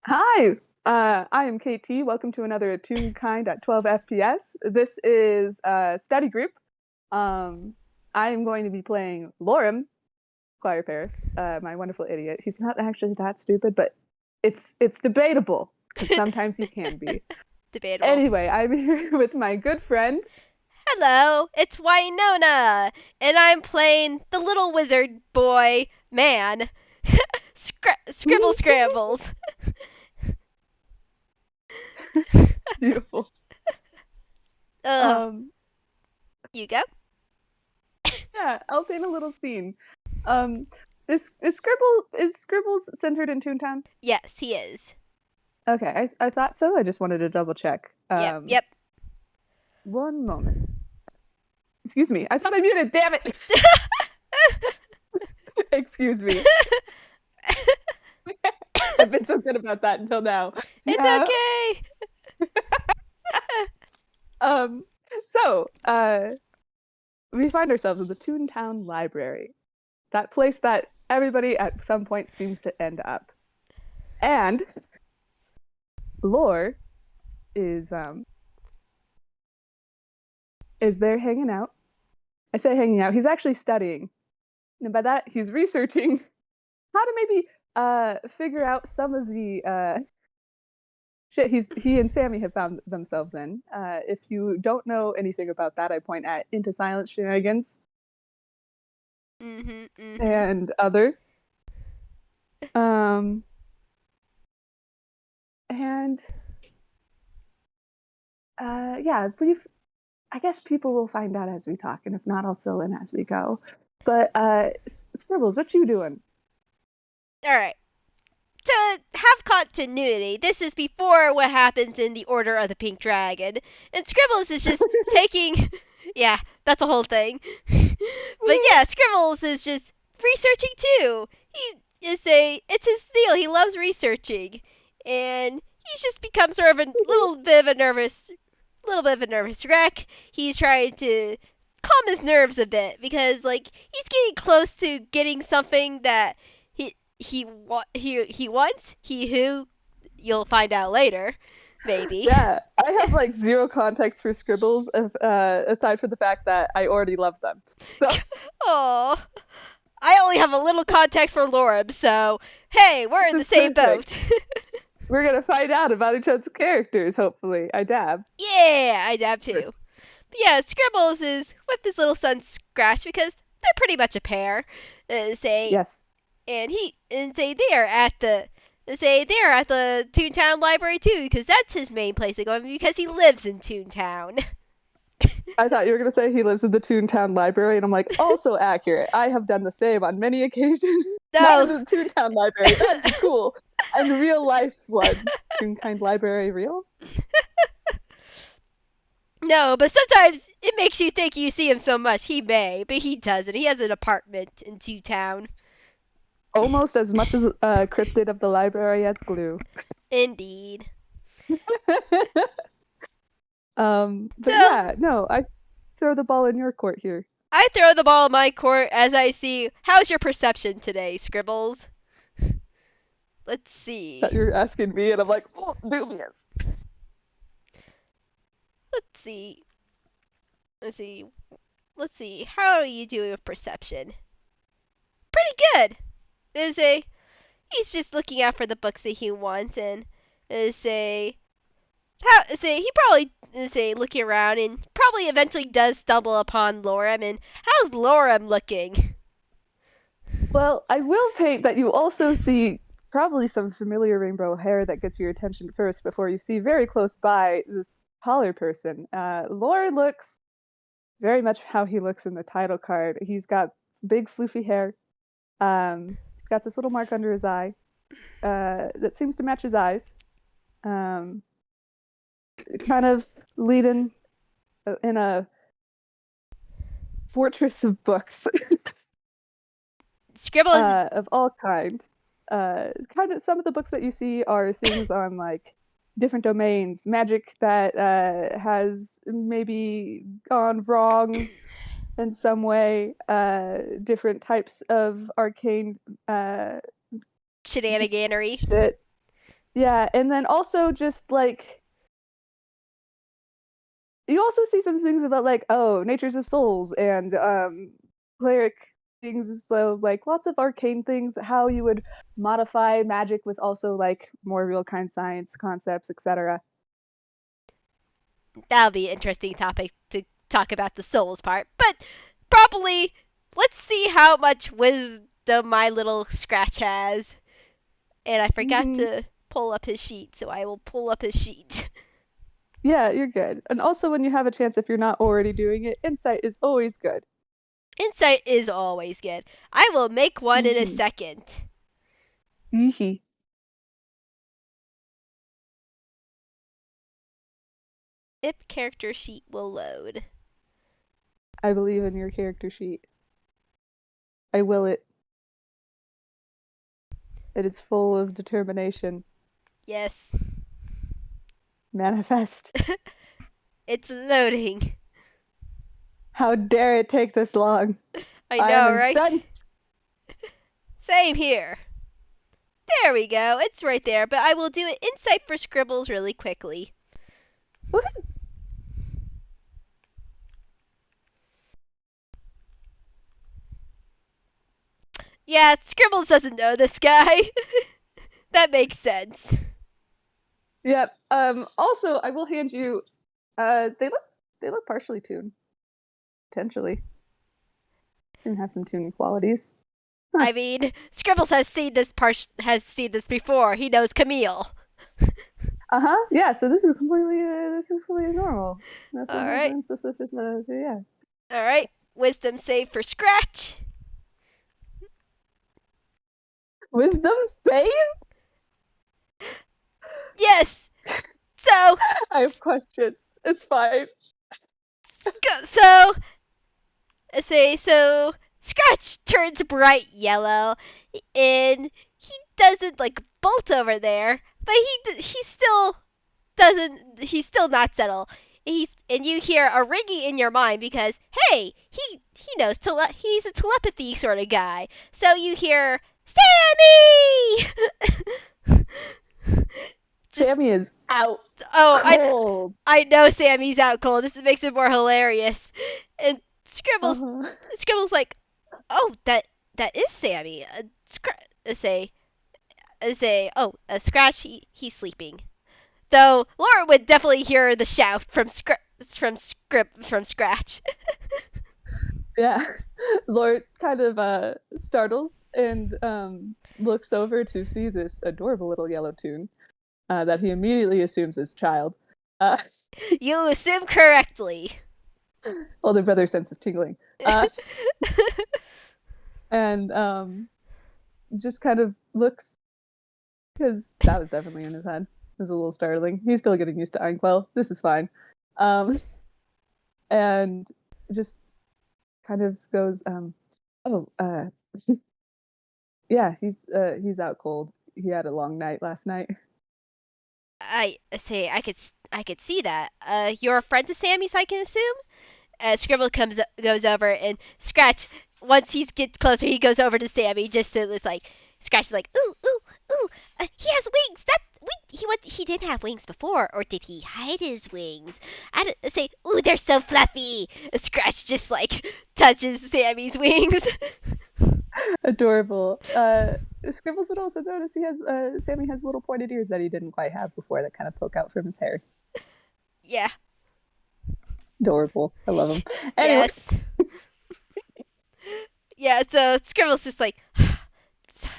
Hi, I am KT. Welcome to another Toonkind at 12 FPS. This is a study group. Um, I am going to be playing Lorem, Choir Pair, my wonderful idiot. He's not actually that stupid, but it's debatable because sometimes he can be. Debatable. Anyway, I'm here with my good friend. Hello, it's Winona, and I'm playing the little wizard boy man. Scribble Scrambles. Beautiful. Ugh. Um, You go? yeah, I'll paint a little scene. Um, is Scribbles centered in Toontown? Yes, he is. Okay, I thought so. I just wanted to double check. Yep, yep. One moment. Excuse me. I thought I muted. Damn it. Excuse me. I've been so good about that until now. It's Yeah. okay. Um. So, we find ourselves in the Toontown Library, that place that everybody at some point seems to end up. And Lore is is there hanging out. I say hanging out. He's actually studying, and by that he's researching how to maybe figure out some of the shit he and Sammy have found themselves in. If you don't know anything about that, I point at Into Silence Shenanigans Mhm. and other. Um, and yeah, I guess people will find out as we talk, and if not, I'll fill in as we go. But Scribbles, what you doing? All right. To have continuity, this is before what happens in the Order of the Pink Dragon, and Scribbles is just taking. Yeah, that's the whole thing. But yeah, Scribbles is just researching too. It's his deal. He loves researching, and he's just become sort of a little bit of a nervous wreck. He's trying to calm his nerves a bit because he's getting close to getting something that he wants. He who you'll find out later, maybe. Yeah, I have like zero context for Scribbles, aside from the fact that I already love them. So Oh, I only have a little context for Lorem, so hey, we're this in the is same boat. perfect. We're gonna find out about each other's characters, hopefully. I dab. Yeah, I dab too. First. But yeah, Scribbles is with his little son Scratch because they're pretty much a pair. Say Yes. and say they're at the Toontown Library too, because that's his main place of going because he lives in Toontown. I thought you were gonna say he lives in the Toontown Library, and I'm like, also accurate. I have done the same on many occasions. Not in No. the Toontown Library. That's cool. And real life one. Toonkind Library real? No, but sometimes it makes you think you see him so much. He may, but he doesn't. He has an apartment in Toontown. Almost as much as cryptid of the library as glue. Indeed. But So, yeah, no, I throw the ball in your court here. I throw the ball in my court as I see. How's your perception today, Scribbles? Let's That see. you're asking me, and I'm like, oh, dubious. Let's see. Let's see. Let's see. How are you doing with perception? Pretty good. Is a He's just looking out for the books that he wants and say he probably say looking around and probably eventually does stumble upon Lorem. And how's Lorem looking? Well, I will paint that you also see probably some familiar rainbow hair that gets your attention first before you see very close by this taller person. Laura looks very much how he looks in the title card. He's got big floofy hair. He's got this little mark under his eye that seems to match his eyes. Um, Kind of leading in a fortress of books Scribble is of all kinds. Kind of some of the books that you see are things on like different domains, magic that has maybe gone wrong in some way, different types of arcane just shenaniganery. shit. Yeah, and then also just like you also see some things about like, oh, natures of souls and cleric things, so like lots of arcane things, how you would modify magic with also like more real kind science concepts, etc. That'll be an interesting topic to talk about the souls part. But probably, let's see how much wisdom my little Scratch has. And I forgot Hmm. to pull up his sheet, so I will pull up his sheet. Yeah, you're good. And also when you have a chance, if you're not already doing it, insight is always good. Insight is always good. I will make one in a Hmm. second. If character sheet will load. I believe in your character sheet. I will it. It is full of determination. Yes. Manifest. It's loading. How dare it take this long? I I am know, right? incensed. Same here. There we go. It's right there, but I will do an insight for Scribbles really quickly. What? Yeah, Scribbles doesn't know this guy. That makes sense. Yep. Also, I will hand you. They look partially tuned. Potentially, seem to have some tuning qualities. Huh. I mean, Scribbles has seen this before. He knows Camille. Uh-huh. Yeah. So this is completely normal. All Nothing, right. nothing suspicious. Yeah. All right. Wisdom save for Scratch. Wisdom save. Yes. So, I have questions. It's fine. so say so Scratch turns bright yellow and he doesn't like bolt over there, but he still doesn't he's still not settled. And you hear a ringing in your mind because hey, he knows he's a telepathy sort of guy. So you hear Sammy. Just Sammy is out oh, cold. I know Sammy's out cold. This makes it more hilarious. And Uh-huh. Scribbles like, oh, that is Sammy. Say, oh, Scratch, he's sleeping. Though Laura would definitely hear the shout from Scratch. Yeah. Lord kind of startles and looks over to see this adorable little yellow toon that he immediately assumes is child. Uh, You assume correctly. older brother senses tingling. Uh, and just kind of looks because that was definitely in his head. It was a little startling. He's still getting used to Einquell. This is fine. Um, and just kind of goes, oh, yeah, he's out cold. He had a long night last night. I say I could see that. You're a friend to Sammy's, I can assume. Scribble goes over and Scratch. Once he gets closer, he goes over to Sammy just so it's like Scratch is like ooh ooh ooh. He has wings. He didn't have wings before, or did he hide his wings? I don't say ooh they're so fluffy. Scratch just like touches Sammy's wings. Adorable. Scribbles would also notice he has Sammy has little pointed ears that he didn't quite have before that kind of poke out from his hair. Yeah. Adorable. I love him. Anyways. Yes. Yeah. So Scribble's just like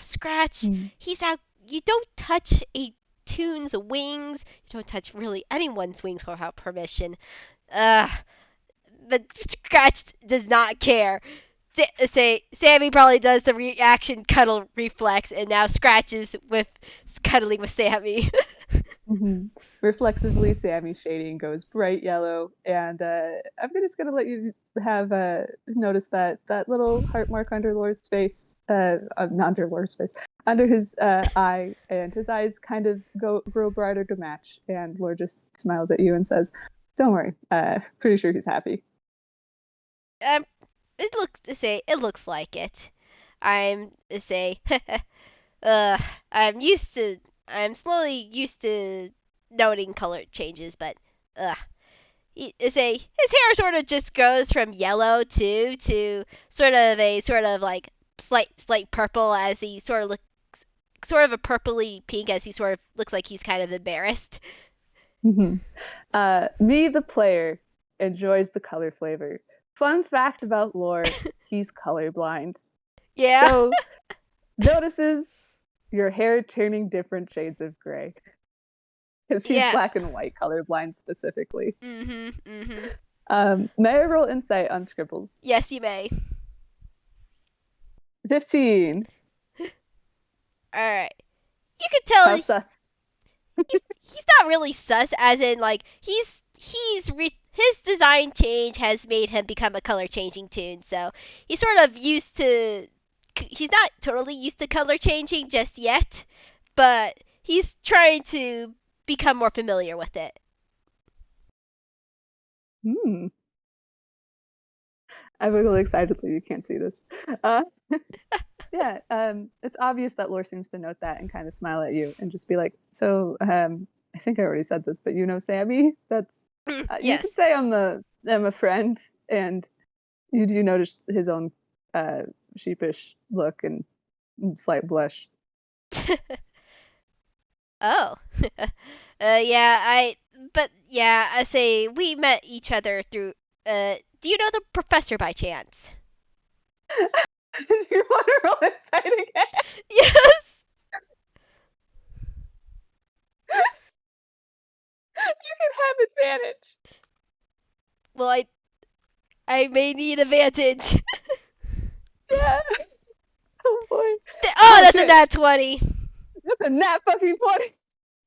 Scratch. Hmm. He's out. You don't touch a toon's wings. You don't touch really anyone's wings without permission. Uh, but Scratch does not care. Say Sammy probably does the reaction cuddle reflex, and now Scratch is with cuddling with Sammy. Mm-hmm. Reflexively, Sammy's shading goes bright yellow, and I'm just gonna let you have notice that little heart mark under Lore's face, not under Lore's face, under his eye, and his eyes kind of grow brighter to match. And Lore just smiles at you and says, "Don't worry, pretty sure he's happy." um, it looks like it. I'm say I'm used to I'm slowly used to noting color changes, but ugh. His hair sort of just goes from yellow to sort of like slight purple as he sort of looks sort of a purpley pink as he sort of looks like he's kind of embarrassed. Mhm. Me, the player, enjoys the color flavor. Fun fact about Lore, he's colorblind. Yeah. So notices your hair turning different shades of gray. Because he's Yeah. black and white colorblind specifically. Mhm. May I roll insight on Scribbles? Yes, you may. 15. All right. You can tell How sus? he's not really sus, as in like his design change has made him become a color changing toon. So he's sort of used to. He's not totally used to color changing just yet, but he's trying to become more familiar with it. Hmm. I wiggle excitedly. You can't see this. Uh, yeah, it's obvious that Lore seems to note that and kind of smile at you and just be like, so, I think I already said this, but you know Sammy? That's, you Yes. could say I'm a friend, and you notice his own sheepish look and slight blush. Oh. Yeah, I say we met each other through. Do you know the professor by chance? Do you want to roll insight again? Yes. You can have advantage. Well, I may need advantage. Yeah. Oh boy. Oh, Oh that's a shit. nat 20. That's a nat fucking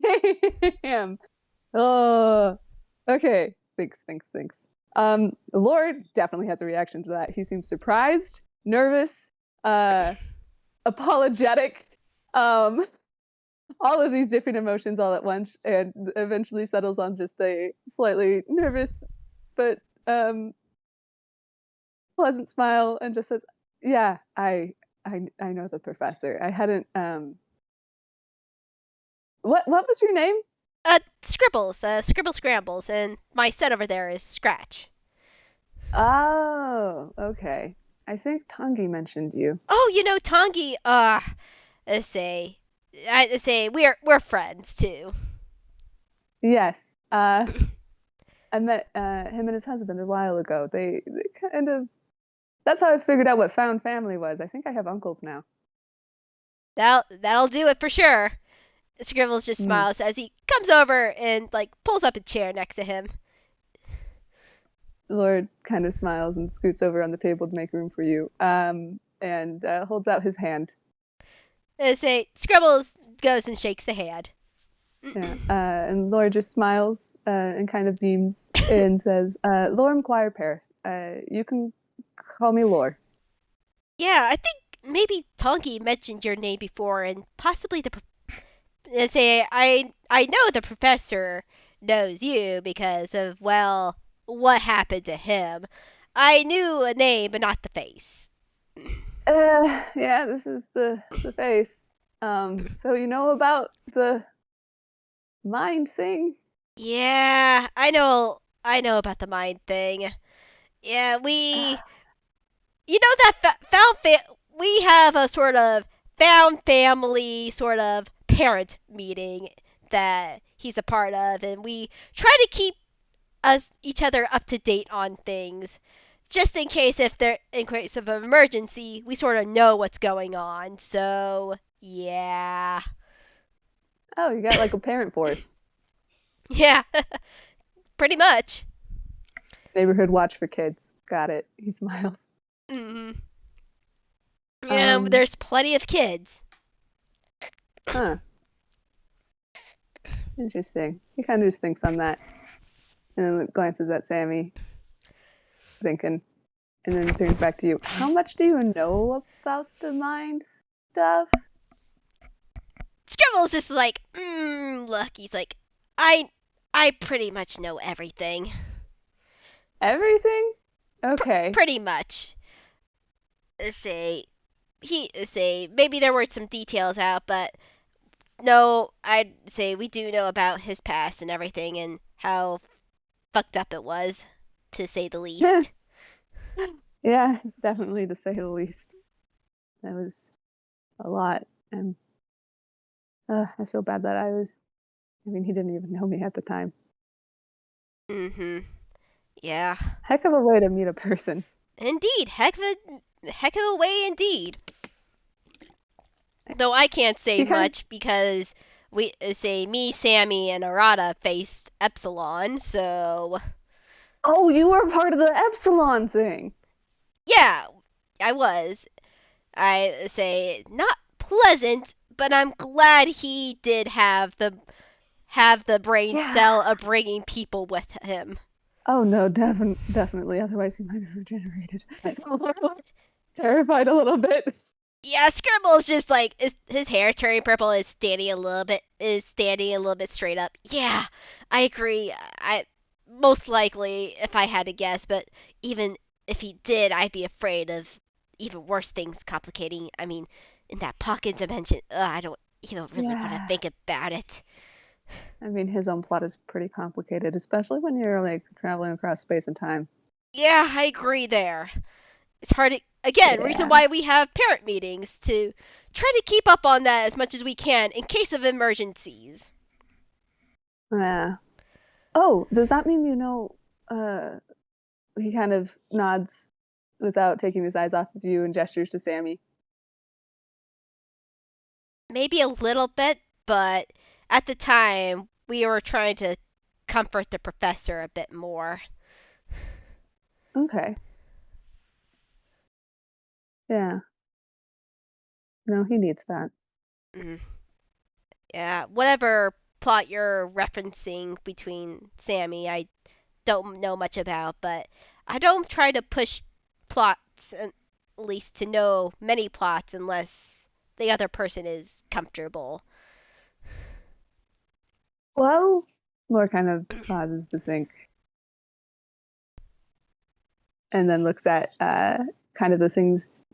20. Damn. Oh. Okay. Thanks. Lord definitely has a reaction to that. He seems surprised, nervous, uh, apologetic, um, all of these different emotions all at once, and eventually settles on just a slightly nervous but pleasant smile and just says, "Yeah, I know the professor. I hadn't what was your name?" Scribbles, Scribble Scrambles, and my set over there is Scratch. Oh, okay. I think Tangi mentioned you. Oh, you know Tongi. Let's say, I say we're friends too. Yes. I met him and his husband a while ago. They kind of that's how I figured out what found family was. I think I have uncles now. That'll do it for sure. Scribbles just Hmm. smiles as he comes over and like pulls up a chair next to him. Lord kind of smiles and scoots over on the table to make room for you. And holds out his hand. And say Scribbles goes and shakes the hand. Yeah. And Lord just smiles and kind of beams and says, "Lorem Choir Pair. You can call me Lore." Yeah, I think maybe Tongi mentioned your name before, and possibly say I know the professor knows you because of well what happened to him. I knew a name but not the face. Yeah, this is the face. So you know about the mind thing? Yeah, I know about the mind thing. Yeah, we you know that we have a sort of found family sort of parent meeting that he's a part of, and we try to keep us each other up to date on things just in case if there in case of an emergency we sort of know what's going on. So yeah. Oh, you got like a parent force. Yeah. Pretty much. Neighborhood watch for kids. Got it. He smiles. Mhm. Yeah, Um, there's plenty of kids. huh. Interesting. He kind of just thinks on that and then glances at Sammy, thinking, and then turns back to you. How much do you know about the mind stuff? Scribble's just like, look, he's like, I I pretty much know everything. Everything? Okay. Pretty much. Say maybe there were some details out, but know, I'd say we do know about his past and everything and how fucked up it was, to say the least. Yeah, definitely to say the least. That was a lot. And I feel bad that I mean, he didn't even know me at the time. Mm-hmm. Yeah. Heck of a way to meet a person. Indeed. Heck of a way indeed. Though I can't say He kind of, much because we say me, Sammy, and Arata faced Epsilon, so oh, you were part of the Epsilon thing. yeah, I was. I say not pleasant, but I'm glad he did have the brain Yeah. cell of bringing people with him. Oh no, definitely. Otherwise, he might have regenerated. Lord looked terrified a little bit. Yeah, Scribbles just like his hair turning purple is standing a little bit straight up. Yeah, I agree. I most likely if I had to guess, but even if he did, I'd be afraid of even worse things complicating. I mean, in that pocket dimension, I don't even really want to Yeah. think about it. I mean, his own plot is pretty complicated, especially when you're like traveling across space and time. Yeah, I agree there. It's hard to, again, reason Yeah. why we have parent meetings to try to keep up on that as much as we can in case of emergencies. Yeah. Oh, does that mean you know? He kind of nods without taking his eyes off of you and gestures to Sammy. Maybe a little bit, but at the time we were trying to comfort the professor a bit more. Okay. Yeah. No, he needs that. Mm. Yeah, whatever plot you're referencing between Sammy, I don't know much about, but I don't try to push plots, at least to know many plots, unless the other person is comfortable. Well, Laura kind of pauses to think and then looks at kind of the things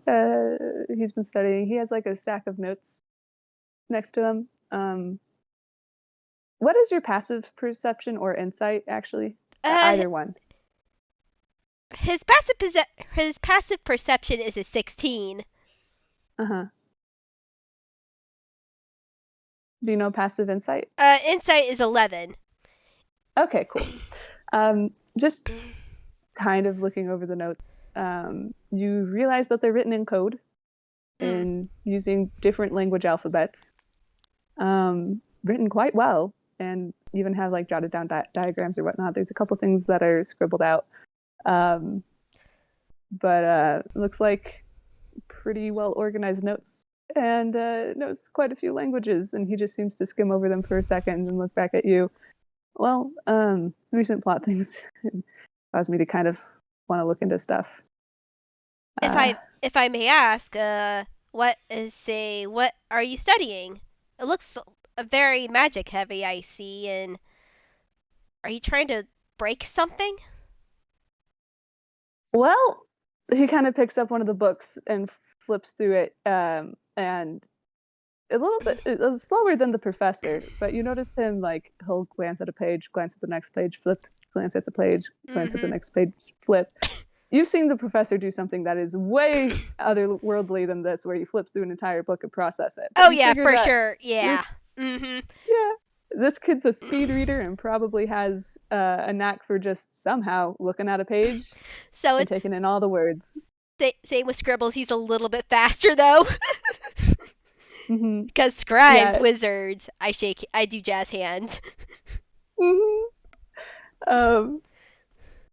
he's been studying. He has like a stack of notes next to him. What is your passive perception or insight, actually? Uh, Either one. his passive perception is a 16. Uh huh. Do you know passive insight? Insight is 11. Okay, cool. Just kind of looking over the notes, you realize that they're written in code Mm. in using different language alphabets, written quite well, and even have like jotted down diagrams or whatnot. There's a couple things that are scribbled out, um, but looks like pretty well organized notes and knows quite a few languages. And he just seems to skim over them for a second and look back at you. Well, recent plot things caused me to kind of want to look into stuff. If Uh, I may ask, what are you studying? It looks very magic heavy, I see, and are you trying to break something? well, he kind of picks up one of the books and flips through it, and a little bit slower than the professor, but you notice him like he'll glance at a page, glance at the next page, flip, glance at the page, glance at the Mm-hmm. next page, flip. You've seen the professor do something that is way otherworldly than this, where he flips through an entire book and process it. But Oh you yeah, figure for that sure. this, Yeah. Mm-hmm. yeah, this kid's a speed reader and probably has a knack for just somehow looking at a page So and it's taking in all the words. same with Scribbles. He's a little bit faster though. Mm-hmm. Because scribes, Yeah. wizards, I do jazz hands. Mm-hmm. Um,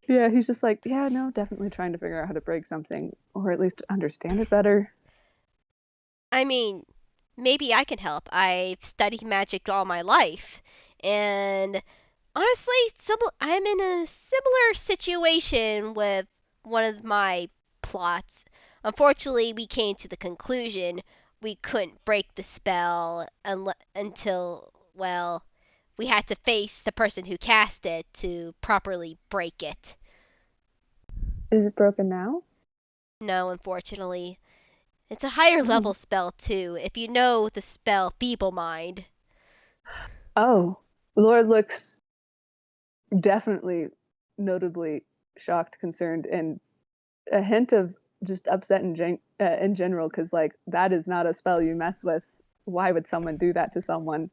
yeah, he's just like, yeah, no, definitely trying to figure out how to break something or at least understand it better. I mean, maybe I can help. I've studied magic all my life, and honestly, I'm in a similar situation with one of my plots. Unfortunately, we came to the conclusion we couldn't break the spell until, well, we had to face the person who cast it to properly break it. Is it broken now? No, unfortunately. It's a higher Oh, level spell, too, if you know the spell Feeble Mind. Oh, Lord looks definitely notably shocked, concerned, and a hint of just upset in general, because like that is not a spell you mess with. Why would someone do that to someone?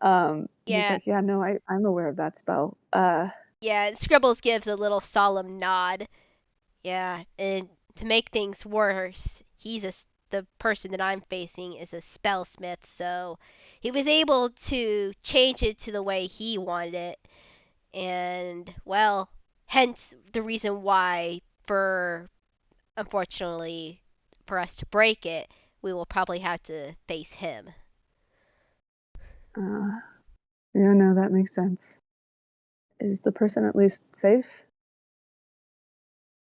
He's Yeah, like, yeah, no, I'm aware of that spell. yeah. And Scribbles gives a little solemn nod. Yeah, and to make things worse, the person that I'm facing is a spellsmith, so he was able to change it to the way he wanted it, and well, hence the reason why, for unfortunately, for us to break it, we will probably have to face him. uh, yeah, no, that makes sense. Is the person at least safe?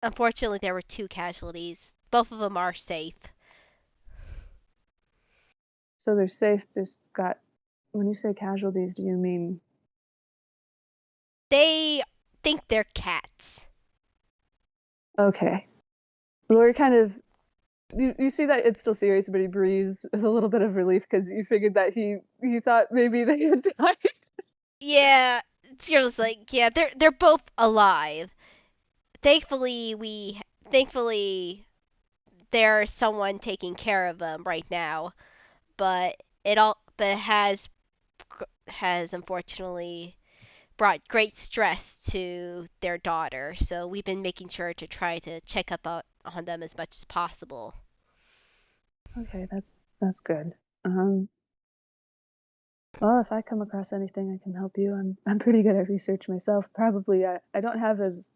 Unfortunately, there were two casualties. Both of them are safe. So they're safe, just got, when you say casualties, do you mean, They think they're cats. okay. Lori kind of, you see that it's still serious, but he breathes with a little bit of relief because you figured that he thought maybe they had died. Yeah, Scribble's like, yeah, they're both alive. Thankfully, thankfully there's someone taking care of them right now, but it has unfortunately brought great stress to their daughter. So we've been making sure to try to check up on them as much as possible. Okay, that's good. Um, well, if I come across anything, I can help you. I'm pretty good at research myself. Probably I don't have as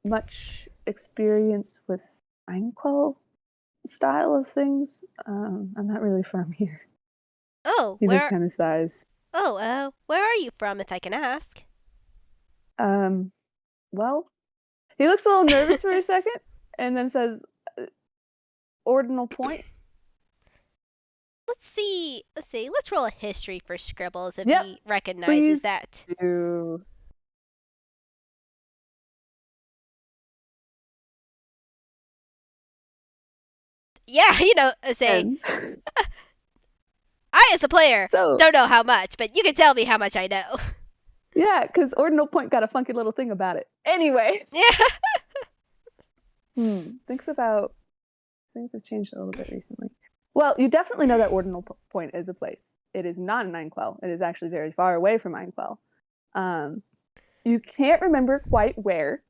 much experience with Einquell style of things. I'm not really from here. Oh, He just kind of sighs. where are you from, if I can ask? Um, well, he looks a little nervous for a second, and then says, "Ordinal Point." Let's see. Let's see. Let's roll a history for Scribbles if Yep, he recognizes please that. do. Yeah, let's say And I, as a player, so don't know how much, but you can tell me how much I know. yeah, because Ordinal Point got a funky little thing about it. Anyway, Yeah. thinks about things have changed a little bit recently. Well, you definitely know that Ordinal Point is a place. It is not in Einquell. It is actually very far away from Einquell. Um, you can't remember quite where,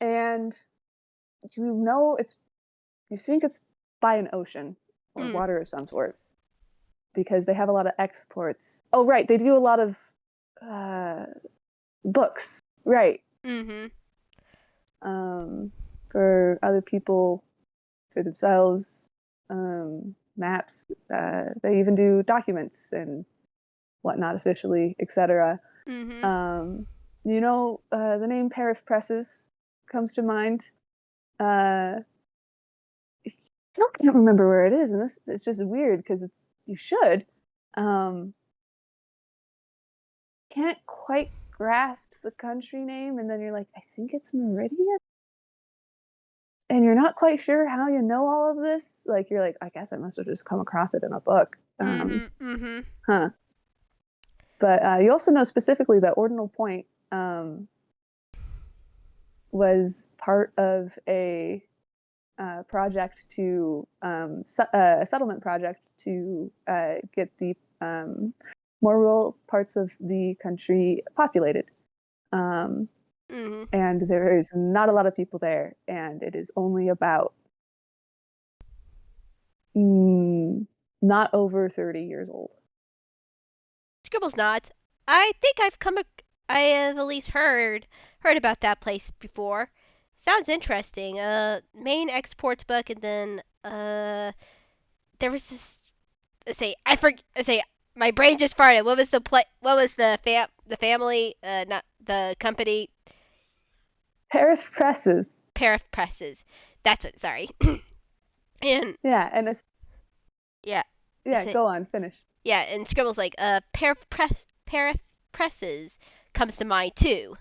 and you think it's by an ocean or Mm. water of some sort because they have a lot of exports. Oh, right, they do a lot of uh, books, right? Mhm. Um, for other people, for themselves, maps. They even do documents and whatnot officially, etc. Mhm. Um, the name Parif Presses comes to mind. I still can't remember where it is, and this it's just weird because it's you should. Um, can't quite grasp the country name, and then you're like, I think it's Meridian, and you're not quite sure how you know all of this. Like you're like, I guess I must have just come across it in a book. Mhm. Mhm. Huh. But you also know specifically that Ordinal Point was part of project to a settlement project to get the more rural parts of the country populated. Um, Mhm. and there is not a lot of people there, and it is only about mm, not over 30 years old. Scribbles nods. I think I have at least heard about that place before. Sounds interesting. Main exports book, and then there was this. Let's say I forget. Let's say my brain just farted. What was the play? What was the family? Not the company. Parif Presses. Parif Presses. That's what. Sorry. And Yeah, and it's, yeah, yeah, is it? go on, finish. Yeah, and Scribble's like, Parif Presses comes to mind too.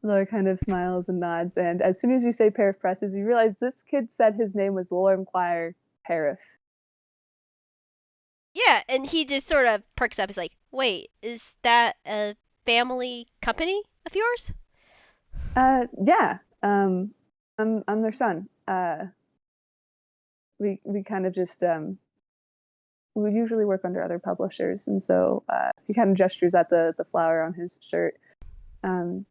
Laura kind of smiles and nods, and as soon as you say Parif Presses, you realize this kid said his name was Lorem Parif. Yeah, and he just sort of perks up. He's like, "Wait, is that a family company of yours?" Yeah. I'm their son. We kind of just we usually work under other publishers, and so he kind of gestures at the flower on his shirt.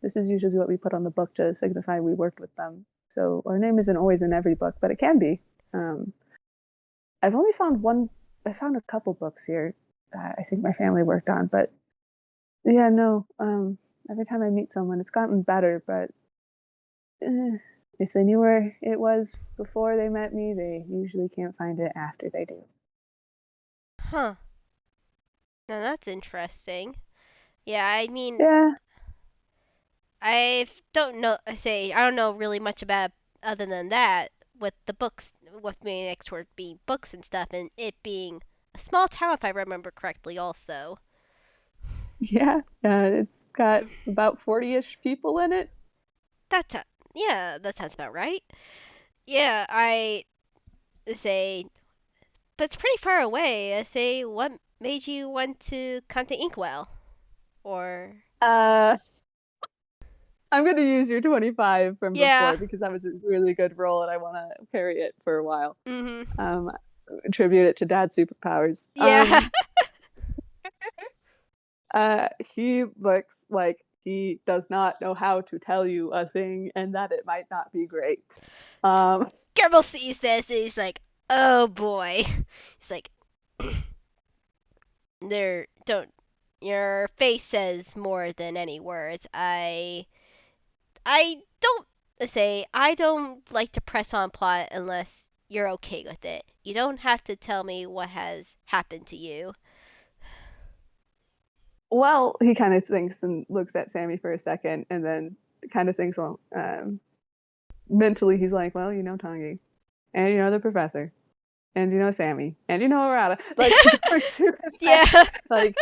This is usually what we put on the book to signify we worked with them. So our name isn't always in every book, but it can be. I've only found one. I found a couple books here that I think my family worked on, but yeah, no. Every time I meet someone, it's gotten better, but if they knew where it was before they met me, they usually can't find it after they do. Huh. Now that's interesting. Yeah, I mean, Yeah. I don't know. I don't know really much about other than that. With the books, with being next toward being books and stuff, and it being a small town, if I remember correctly, also. Yeah, it's got about 40-ish people in it. That's yeah, that sounds about right. Yeah, I say, but it's pretty far away. I say, what made you want to come to Inkwell? Or Uh, I'm going to use your 25 from yeah, before because that was a really good roll and I want to carry it for a while. mhm, Um, attribute it to dad's superpowers. yeah, He looks like he does not know how to tell you a thing and that it might not be great. Um, Scribbles sees this and he's like, "Oh boy." He's like, "There, don't. Your face says more than any words. I don't I don't like to press on plot unless you're okay with it. You don't have to tell me what has happened to you." well, he kind of thinks and looks at Sammy for a second and then kind of thinks, well, mentally, he's like, well, you know, Tongi, and you know the professor, and you know Sammy, and you know Arata. Like going through his head, Yeah, like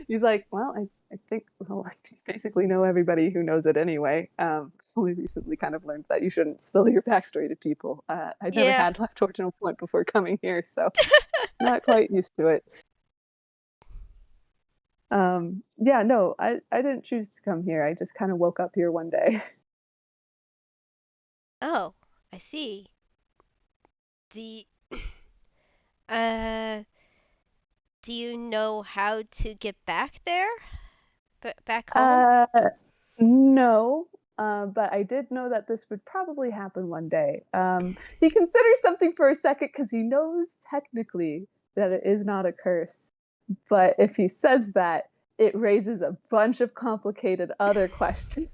he's like, well, I think well, I basically know everybody who knows it anyway. Only recently kind of learned that you shouldn't spill your backstory to people. I'd never yeah. had left original point before coming here, so not quite used to it. Yeah, no, I didn't choose to come here. I just kind of woke up here one day. Oh, I see. Do you, uh, do you know how to get back there? Back home? Uh, no, but I did know that this would probably happen one day. He considers something for a second because he knows technically that it is not a curse. But if he says that, it raises a bunch of complicated other questions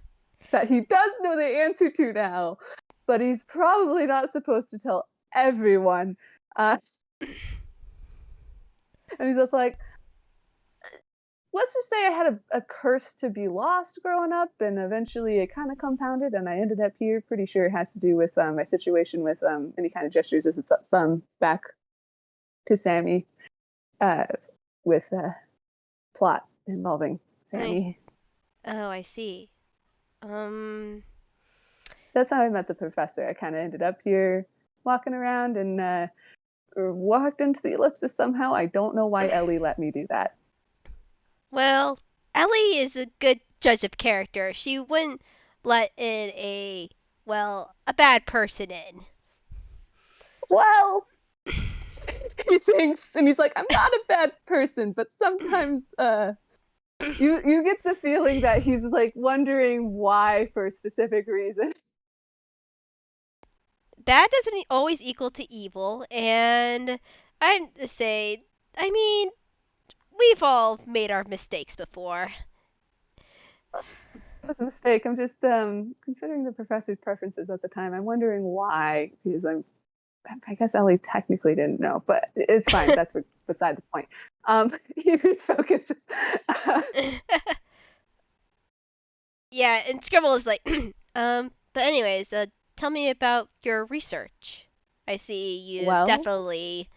that he does know the answer to now, but he's probably not supposed to tell everyone. Uh, and he's just like, let's just say I had a curse to be lost growing up, and eventually it kind of compounded, and I ended up here. Pretty sure it has to do with my situation with any kind of gestures with its thumb back to Sammy, uh, with plot involving I, Sammy. oh, I see. Um, That's how I met the professor. I kind of ended up here walking around and walked into the ellipsis somehow. I don't know why Ellie let me do that. well, Ellie is a good judge of character. She wouldn't let in a bad person in. Well, he thinks, and he's like, I'm not a bad person, but sometimes you get the feeling that he's like wondering why for a specific reason. Bad doesn't always equal to evil, and I'd say, I mean, we've all made our mistakes before. It was a mistake. I'm just considering the professor's preferences at the time. I'm wondering why, because I guess Ellie technically didn't know, but it's fine. That's beside the point. He refocuses. Yeah, and Scribble is like, but anyways, tell me about your research. I see you've Well, definitely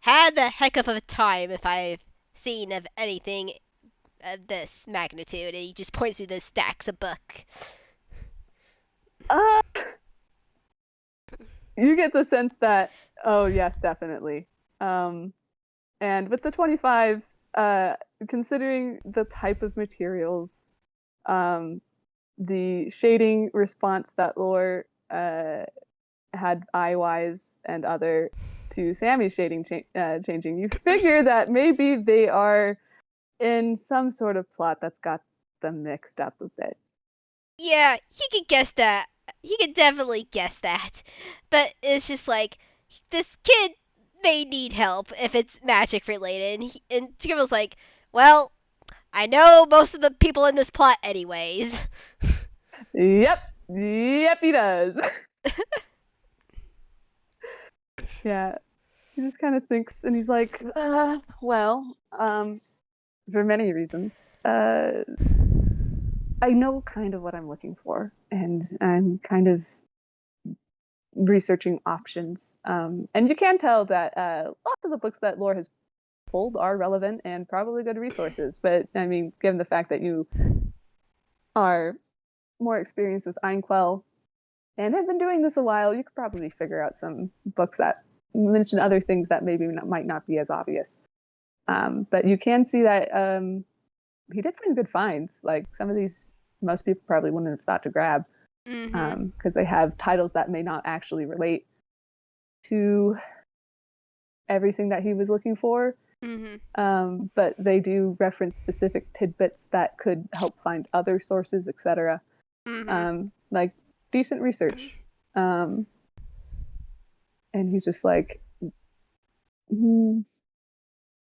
had the heck of a time if I've seen of anything of this magnitude. And he just points to the stacks of book. uh, you get the sense that, oh yes, definitely. Um, And with the 25, considering the type of materials, the shading response that Lore had eye-wise and other to Sammy's shading changing, you figure that maybe they are in some sort of plot that's got them mixed up a bit. Yeah, he could guess that. He could definitely guess that. But it's just like, this kid may need help if it's magic related. And Scribble's like, well, I know most of the people in this plot anyways. Yep, he does. Yeah, he just kind of thinks, and he's like, well, for many reasons. I know kind of what I'm looking for, and I'm kind of researching options. And you can tell that lots of the books that Lore has pulled are relevant and probably good resources. But I mean, given the fact that you are more experienced with Einquell and have been doing this a while, you could probably figure out some books that mention other things that maybe might not be as obvious. But you can see that he did find good finds. Like some of these, most people probably wouldn't have thought to grab because they have titles that may not actually relate to everything that he was looking for. But they do reference specific tidbits that could help find other sources, etc. Like decent research. And he's just like trying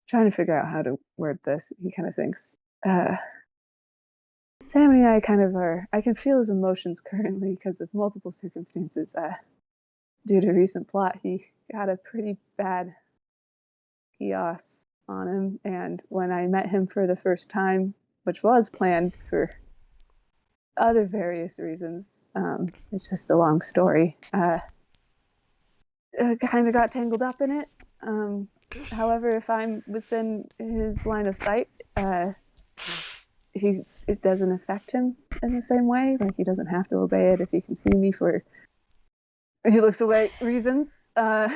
to figure out how to word this. He kind of thinks, Sammy and I kind of are, I can feel his emotions currently because of multiple circumstances. Due to recent plot, he got a pretty bad chaos on him. And when I met him for the first time, which was planned for other various reasons, it's just a long story, kind of got tangled up in it. However, if I'm within his line of sight, it doesn't affect him in the same way. Like he doesn't have to obey it if he can see me for he looks away reasons. Kind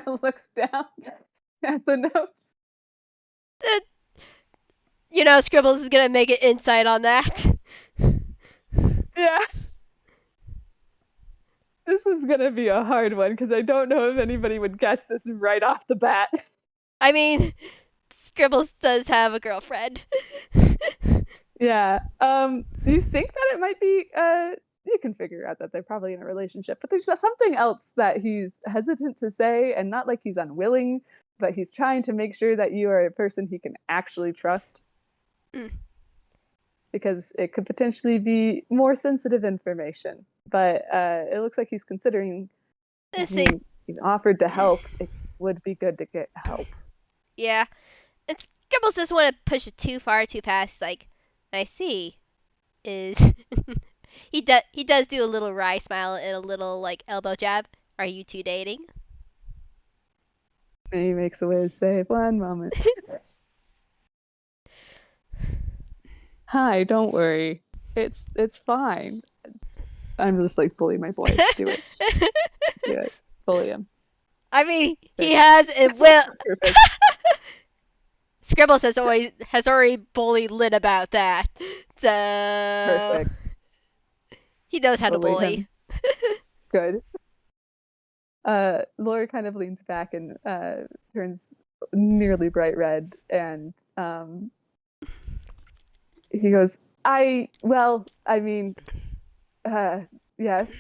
of looks down at the notes. Scribbles is gonna make an insight on that. Yes. This is gonna be a hard one because I don't know if anybody would guess this right off the bat. I mean, Scribbles does have a girlfriend. Yeah. You think that it might be you can figure out that they're probably in a relationship, but there's something else that he's hesitant to say, and not like he's unwilling, but he's trying to make sure that you are a person he can actually trust. Because it could potentially be more sensitive information. But it looks like he's considering being offered to help. It would be good to get help. Yeah. And Scribbles doesn't want to push it too far, too fast. Like, I see is he does do a little wry smile and a little like elbow jab. Are you two dating? And he makes a way to say, one moment. Hi, don't worry. It's fine. I'm just like, bully my boy. Do it. Do it. Bully him. I mean, he has it will. Perfect. Scribbles has already bullied Lynn about that. So Perfect. He knows how to bully. Good. Laura kind of leans back and turns nearly bright red, and he goes, yes,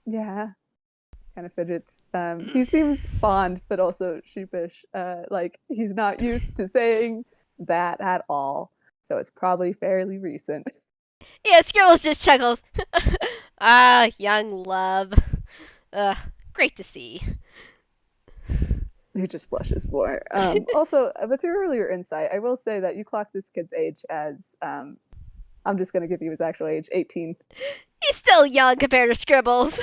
yeah, kind of fidgets. He seems fond, but also sheepish, like he's not used to saying that at all, so it's probably fairly recent. Yeah, Scribbles just chuckles. Ah, young love. Great to see. He just blushes more. Also, with your earlier insight, I will say that you clocked this kid's age as, I'm just going to give you his actual age, 18. He's still young compared to Scribbles.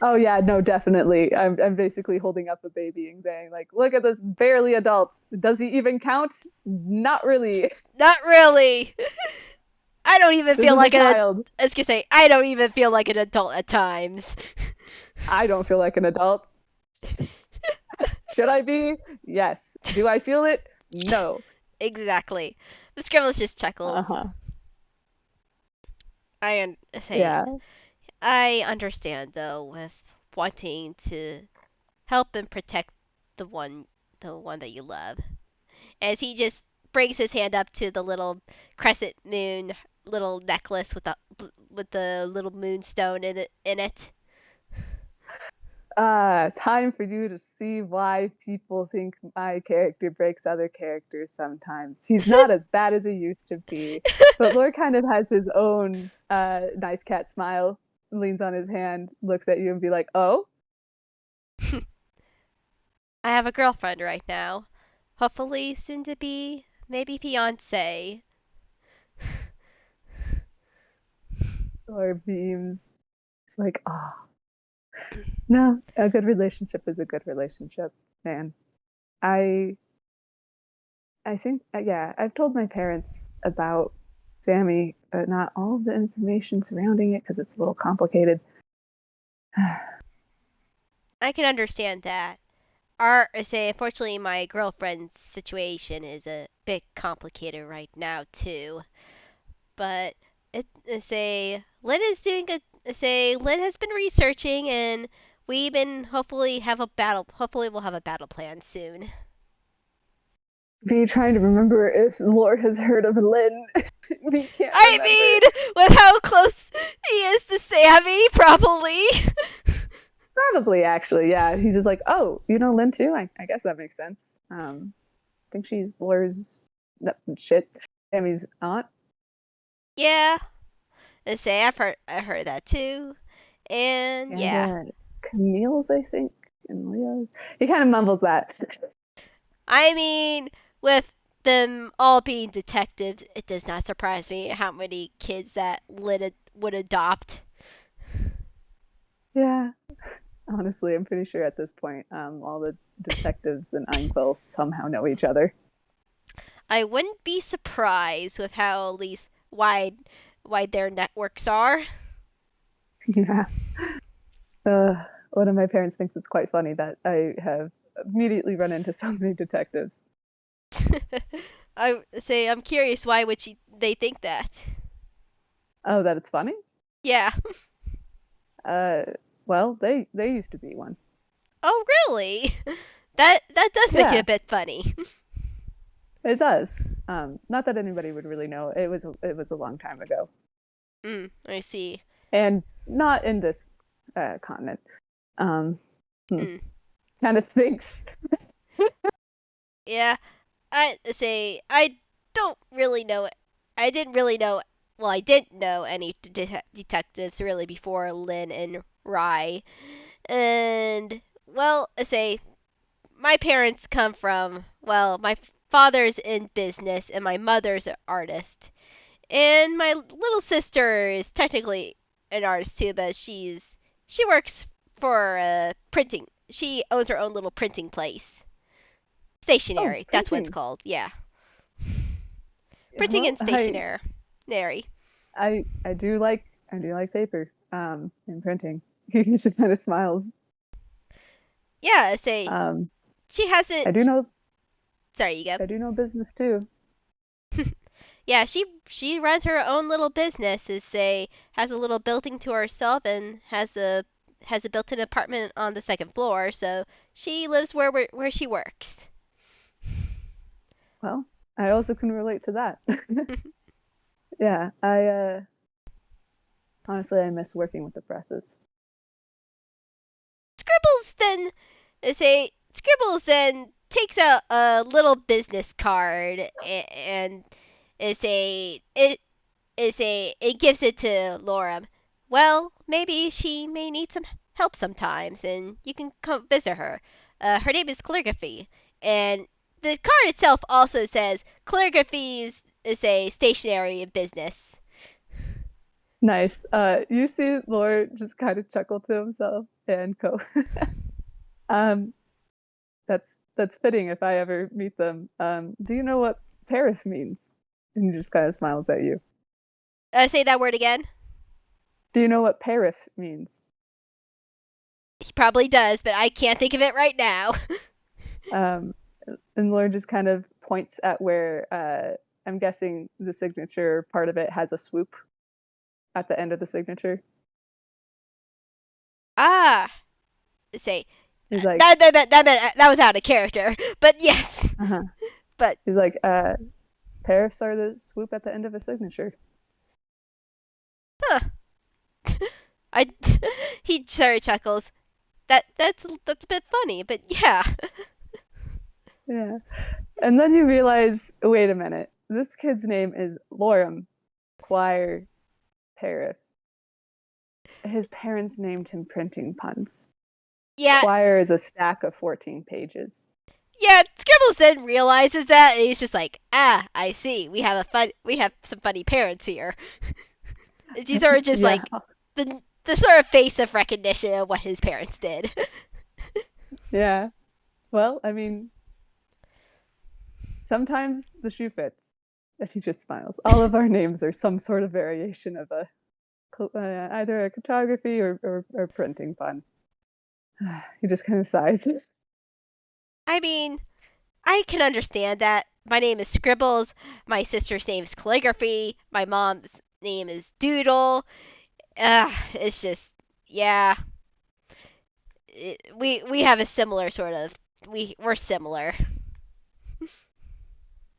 Oh yeah, no, definitely. I'm basically holding up a baby and saying, like, look at this barely adult. Does he even count? Not really. Not really. I don't even feel like a child. I was gonna say, I don't even feel like an adult at times. I don't feel like an adult. Should I be? Yes. Do I feel it? No. Exactly. The Scribbles just chuckles. Uh-huh. Say Yeah. I understand though with wanting to help and protect the one that you love. As he just brings his hand up to the little crescent moon little necklace with the little moonstone in it. Time for you to see why people think my character breaks other characters sometimes. He's not as bad as he used to be. But Lord kind of has his own knife cat smile, leans on his hand, looks at you and be like, oh? I have a girlfriend right now. Hopefully soon to be maybe fiance. Lord beams. It's like, oh. No, a good relationship is a good relationship, man. I I think yeah, I've told my parents about Sammy, but not all of the information surrounding it because it's a little complicated. I can understand that. Unfortunately, my girlfriend's situation is a bit complicated right now too. But Lynn is doing a say Lynn has been researching and we've been hopefully we'll have a battle plan soon. Me trying to remember if Lore has heard of Lynn. Me can't I remember. mean, with how close he is to Sammy, probably. Probably, actually, yeah. He's just like, oh, you know Lynn too? I guess that makes sense. I think she's Lore's shit. Sammy's aunt. Yeah. I heard that too. And And yeah. Camille's, I think, and Leo's. He kind of mumbles that. I mean, with them all being detectives, it does not surprise me how many kids that Lynn would adopt. Yeah. Honestly, I'm pretty sure at this point, all the detectives in Einquil somehow know each other. I wouldn't be surprised with how at least wide their networks are. Yeah. One of my parents thinks it's quite funny that I have immediately run into so many detectives. I'm curious why would they think that? Oh, that it's funny? Yeah. Uh, well, they used to be one. Oh really? That does make it Yeah, a bit funny. it does. Not that anybody would really know. It was a long time ago, I see. and not in this continent. Um, hmm, Mm. kind of thinks. Yeah, I don't really know. I didn't really know. Well, I didn't know any detectives really before Lynn and Rye. And well, my parents come from. Well, my father's in business and my mother's an artist. And my little sister is technically an artist too, but she works for printing. She owns her own little printing place. Oh, Stationery, that's what it's printing. called. Yeah. Printing Well, and stationery. I do like paper. And printing. He just kind of smiles. Yeah, Um, she has it. I do know Sorry, you go. I do know business too. Yeah, she runs her own little business. Has a little building to herself and has a built-in apartment on the second floor. So she lives where she works. Well, I also can relate to that. Yeah, I honestly I miss working with the presses. Scribbles then takes out a little business card and it gives it to Lorem. Well, maybe she may need some help sometimes, and you can come visit her. Her name is Calligraphy, and the card itself also says calligraphy is a stationary business. Nice. You see Lord just kind of chuckle to himself and go, um, that's fitting if I ever meet them. Do you know what tariff means? And he just kind of smiles at you. Say that word again. Do you know what tariff means? He probably does, but I can't think of it right now. Um, and Lauren just kind of points at where I'm guessing the signature part of it has a swoop at the end of the signature. Ah, say He's like, that was out of character, but yes, uh-huh. but He's like, tariffs are the swoop at the end of a signature. huh. I he cherry chuckles. That's a bit funny, but yeah. Yeah. And then you realize, wait a minute, this kid's name is Lorem Choir Tariff. His parents named him Printing Puns. Yeah, Choir is a stack of 14 pages. yeah, Scribbles then realizes that, and he's just like, ah, I see. We have some funny parents here. These are just Yeah, like the sort of face of recognition of what his parents did. yeah. Well, I mean, sometimes the shoe fits. And he just smiles. All of our names are some sort of variation of either a cartography or printing pun. He just kind of sighs. I mean, I can understand that. My name is Scribbles. My sister's name is Calligraphy. My mom's name is Doodle. It's just, yeah. We have a similar sort of we're similar.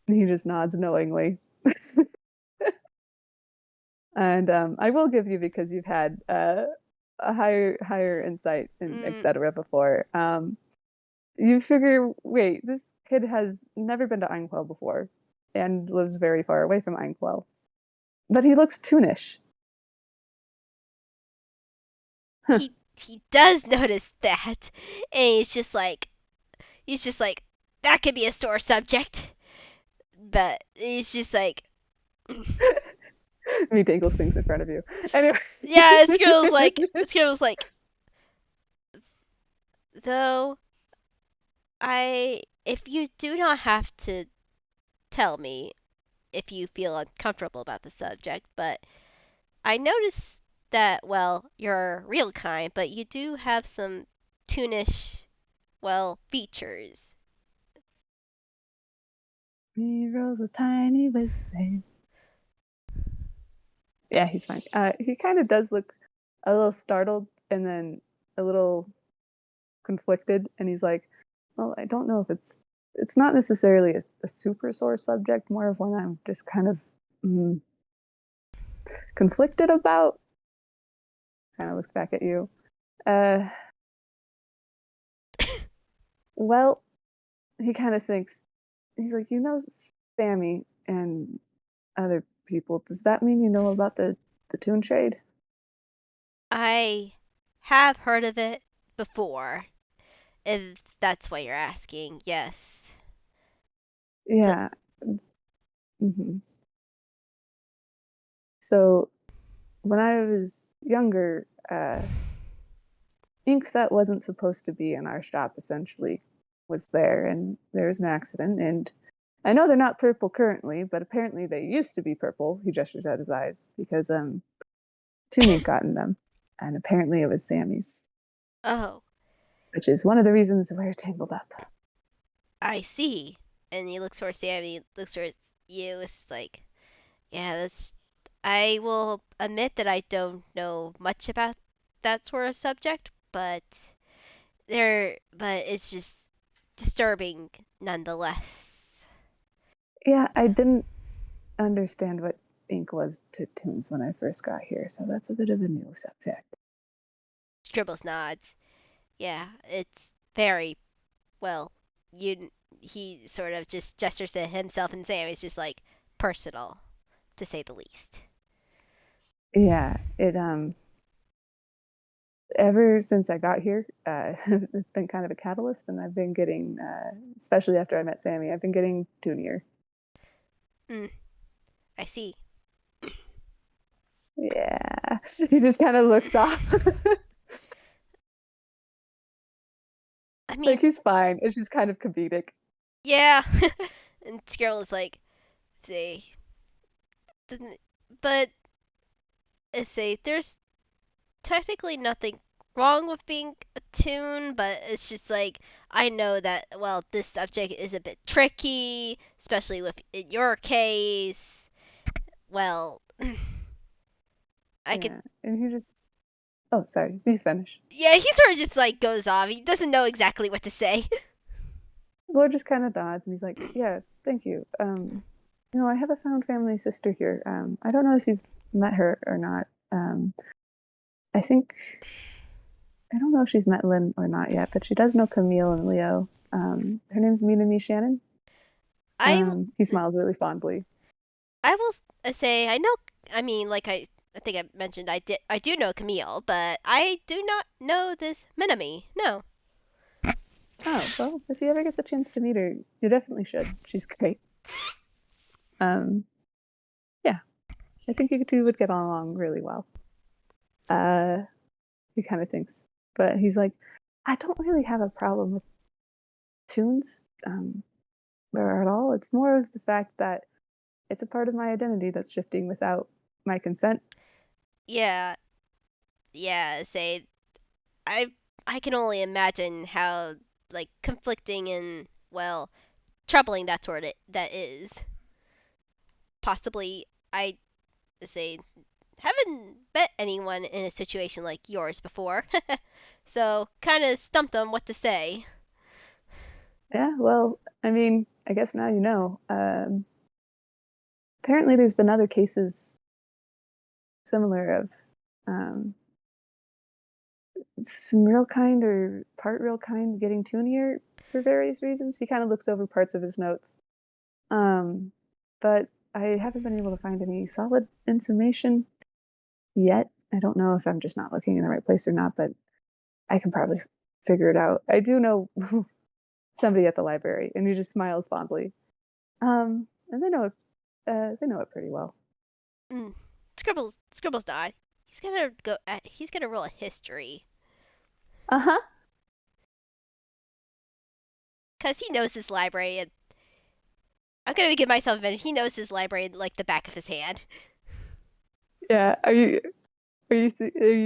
He just nods knowingly. And I will give you, because you've had a higher insight and Mm, etc. before. You figure, wait, this kid has never been to Einquell before and lives very far away from Einquell, but he looks toonish. Huh. he does notice that, and he's just like that could be a sore subject, but he's just like He dangles things in front of you. Anyways. yeah. Scribble's like though I if you do not have to tell me if you feel uncomfortable about the subject, but I noticed that, well, you're real kind, but you do have some toonish, well, features. He rolls a tiny whistle. Yeah, he's fine. He kind of does look a little startled and then a little conflicted, and he's like, "Well, I don't know if it's not necessarily a super sore subject, more of one I'm just kind of mm, conflicted about." Kind of looks back at you. Uh, well, he kind of thinks. He's like, "You know, Sammy and other people. Does that mean you know about the Toon Trade?" I have heard of it before, if that's what you're asking. Yes. The Yeah. hmm So when I was younger, ink that wasn't supposed to be in our shop essentially was there, and there was an accident. And I know they're not purple currently, but apparently they used to be purple. He gestures at his eyes because Toon Ink got in them, and apparently it was Sammy's, oh, which is one of the reasons we're tangled up. I see. And he looks towards Sammy, looks towards you. It's like, yeah, that's. I will admit that I don't know much about that sort of subject, but it's just disturbing nonetheless. Yeah, I didn't understand what ink was to Toons when I first got here, so that's a bit of a new subject. Scribbles nods. Yeah, it's very well. You he sort of just gestures to himself and Sam. It's just like personal, to say the least. Yeah, it ever since I got here, it's been kind of a catalyst, and I've been getting, especially after I met Sammy, I've been getting toonier. Mm, I see. Yeah, he just kind of looks off. I Like mean, he's fine. It's just kind of comedic. yeah. And Squirrel is like, say, but say there's technically nothing. wrong with being a toon, but it's just like I know that well this subject is a bit tricky, especially with in your case. Well, I could. Yeah, and he just. Oh, sorry. You finish. Yeah, he sort of just like goes off. He doesn't know exactly what to say. Lord just kind of nods and he's like, "Yeah, thank you. I have a found family sister here. I don't know if you've met her or not. I think I don't know if she's met Lynn or not yet, but she does know Camille and Leo. Her name's Minami Shannon." I He smiles really fondly. I will say I know. I mean, like I think I mentioned I do know Camille, but I do not know this Minami. No. Oh, well, if you ever get the chance to meet her, you definitely should. She's great. Um, yeah, I think you two would get along really well. Uh, he kind of thinks, but he's like, I don't really have a problem with tunes or at all. It's more of the fact that it's a part of my identity that's shifting without my consent. Yeah. Yeah. Say I I can only imagine how like conflicting and well troubling that is. Possibly I say haven't met anyone in a situation like yours before, so kind of stumped on what to say. Yeah, well, I mean, I guess now you know. Apparently, there's been other cases similar of um, some real kind or part real kind getting toonier for various reasons. He kind of looks over parts of his notes. Um, but I haven't been able to find any solid information yet. I don't know if I'm just not looking in the right place or not, but I can probably figure it out. I do know somebody at the library, and he just smiles fondly. And they know it pretty well. Mm. Scribbles died. He's gonna go. He's gonna roll a history Uh huh. because he knows this library. And I'm gonna give myself a minute. He knows this library like the back of his hand. Yeah. Are you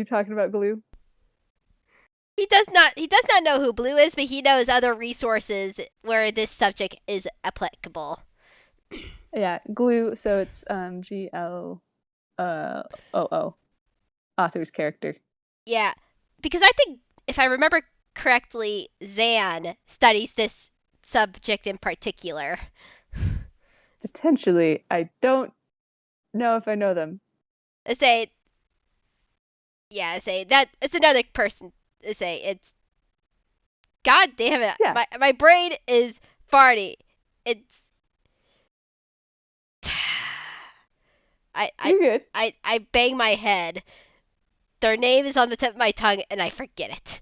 talking about glue? He does not know who Blue is, but he knows other resources where this subject is applicable. Yeah, glue. So it's GL OO, author's character. Yeah, because I think if I remember correctly, Zan studies this subject in particular. Potentially, I don't know if I know them. I say, yeah, I say that it's another person. I say it's God damn it, Yeah, my brain is farty. It's I I you're good. I bang my head. Their name is on the tip of my tongue, and I forget it.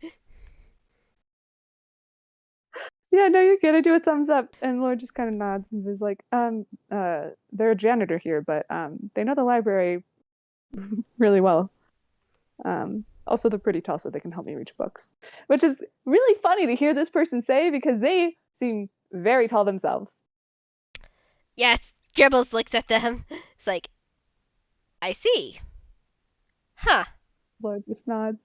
Yeah, no, you're good. I do a thumbs up, and Lord just kind of nods and is like, they're a janitor here, but they know the library really well. Also, they're pretty tall, so they can help me reach books, which is really funny to hear this person say because they seem very tall themselves. Yes, Scribbles looks at them. It's like, I see. Huh. Lord just nods.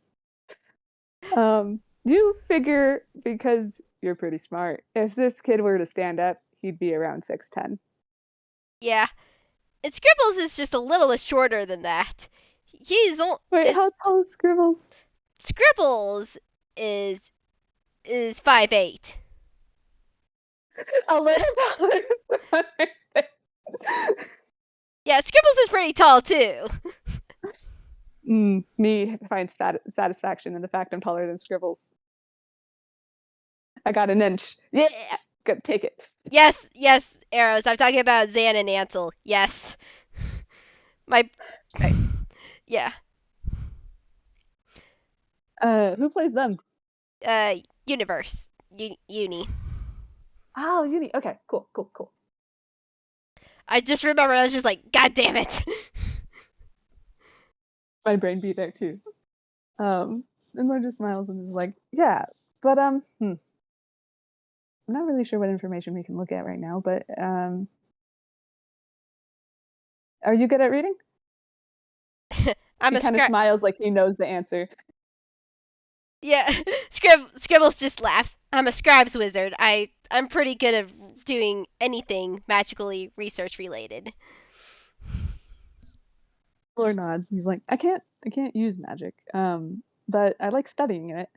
You figure because you're pretty smart, if this kid were to stand up, he'd be around 6'10". Yeah. And Scribbles is just a little bit shorter than that. He's Wait, it's how tall is Scribbles? Scribbles is is 5'8". A little taller. Yeah, Scribbles is pretty tall too. Me finds satisfaction in the fact I'm taller than Scribbles. I got an inch. Yeah, good, take it. Yes, yes, Arrows. I'm talking about Zan and Ansel. Yes. My Nice. yeah. Who plays them? Universe. Uni. Oh, Uni. Okay, cool, cool, cool. I just remember I was just like, God damn it. My brain beat there too. And Lord just smiles and is like, yeah, but I'm not really sure what information we can look at right now, but are you good at reading? I'm He a kind of scrap. smiles like he knows the answer. Yeah, Scribbles just laughs. I'm a scribes wizard. I'm pretty good at doing anything magically research related. Lore nods. He's like, I can't use magic. But I like studying it.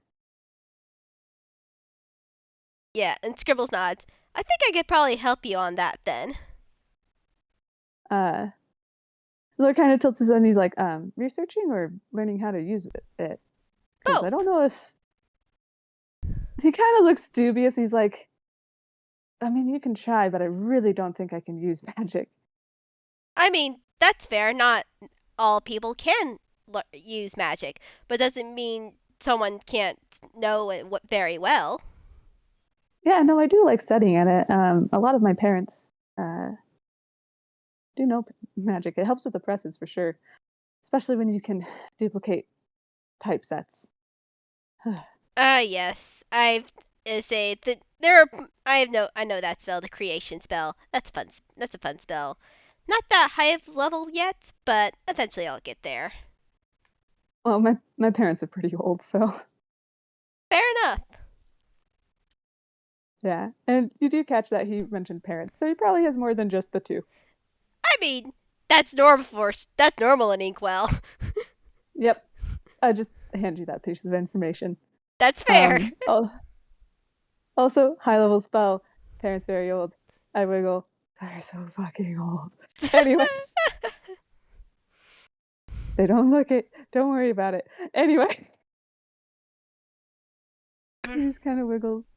Yeah, and Scribbles nods. I think I could probably help you on that then. Uh, Lore kind of tilts his head and he's like, researching or learning how to use it? Because I Both. don't know if he kind of looks dubious. He's like, I mean, you can try, but I really don't think I can use magic. I mean, that's fair. Not all people can use magic, but doesn't mean someone can't know it very well. Yeah, no, I do like studying at it. A lot of my parents do know magic. It helps with the presses for sure, especially when you can duplicate typesets. Yes. I've say that there are. I know that spell, the creation spell. That's fun. That's a fun spell. Not that high of level yet, but eventually I'll get there. Well, my parents are pretty old, so Fair enough. yeah. And you do catch that he mentioned parents, so he probably has more than just the two. I mean, that's normal in Inkwell. Yep. I just hand you that piece of information. That's fair. Also, high level spell. Parents very old. I wiggle. They're so fucking old. Anyway, they don't look it. Don't worry about it. Anyway, he just kind of wiggles.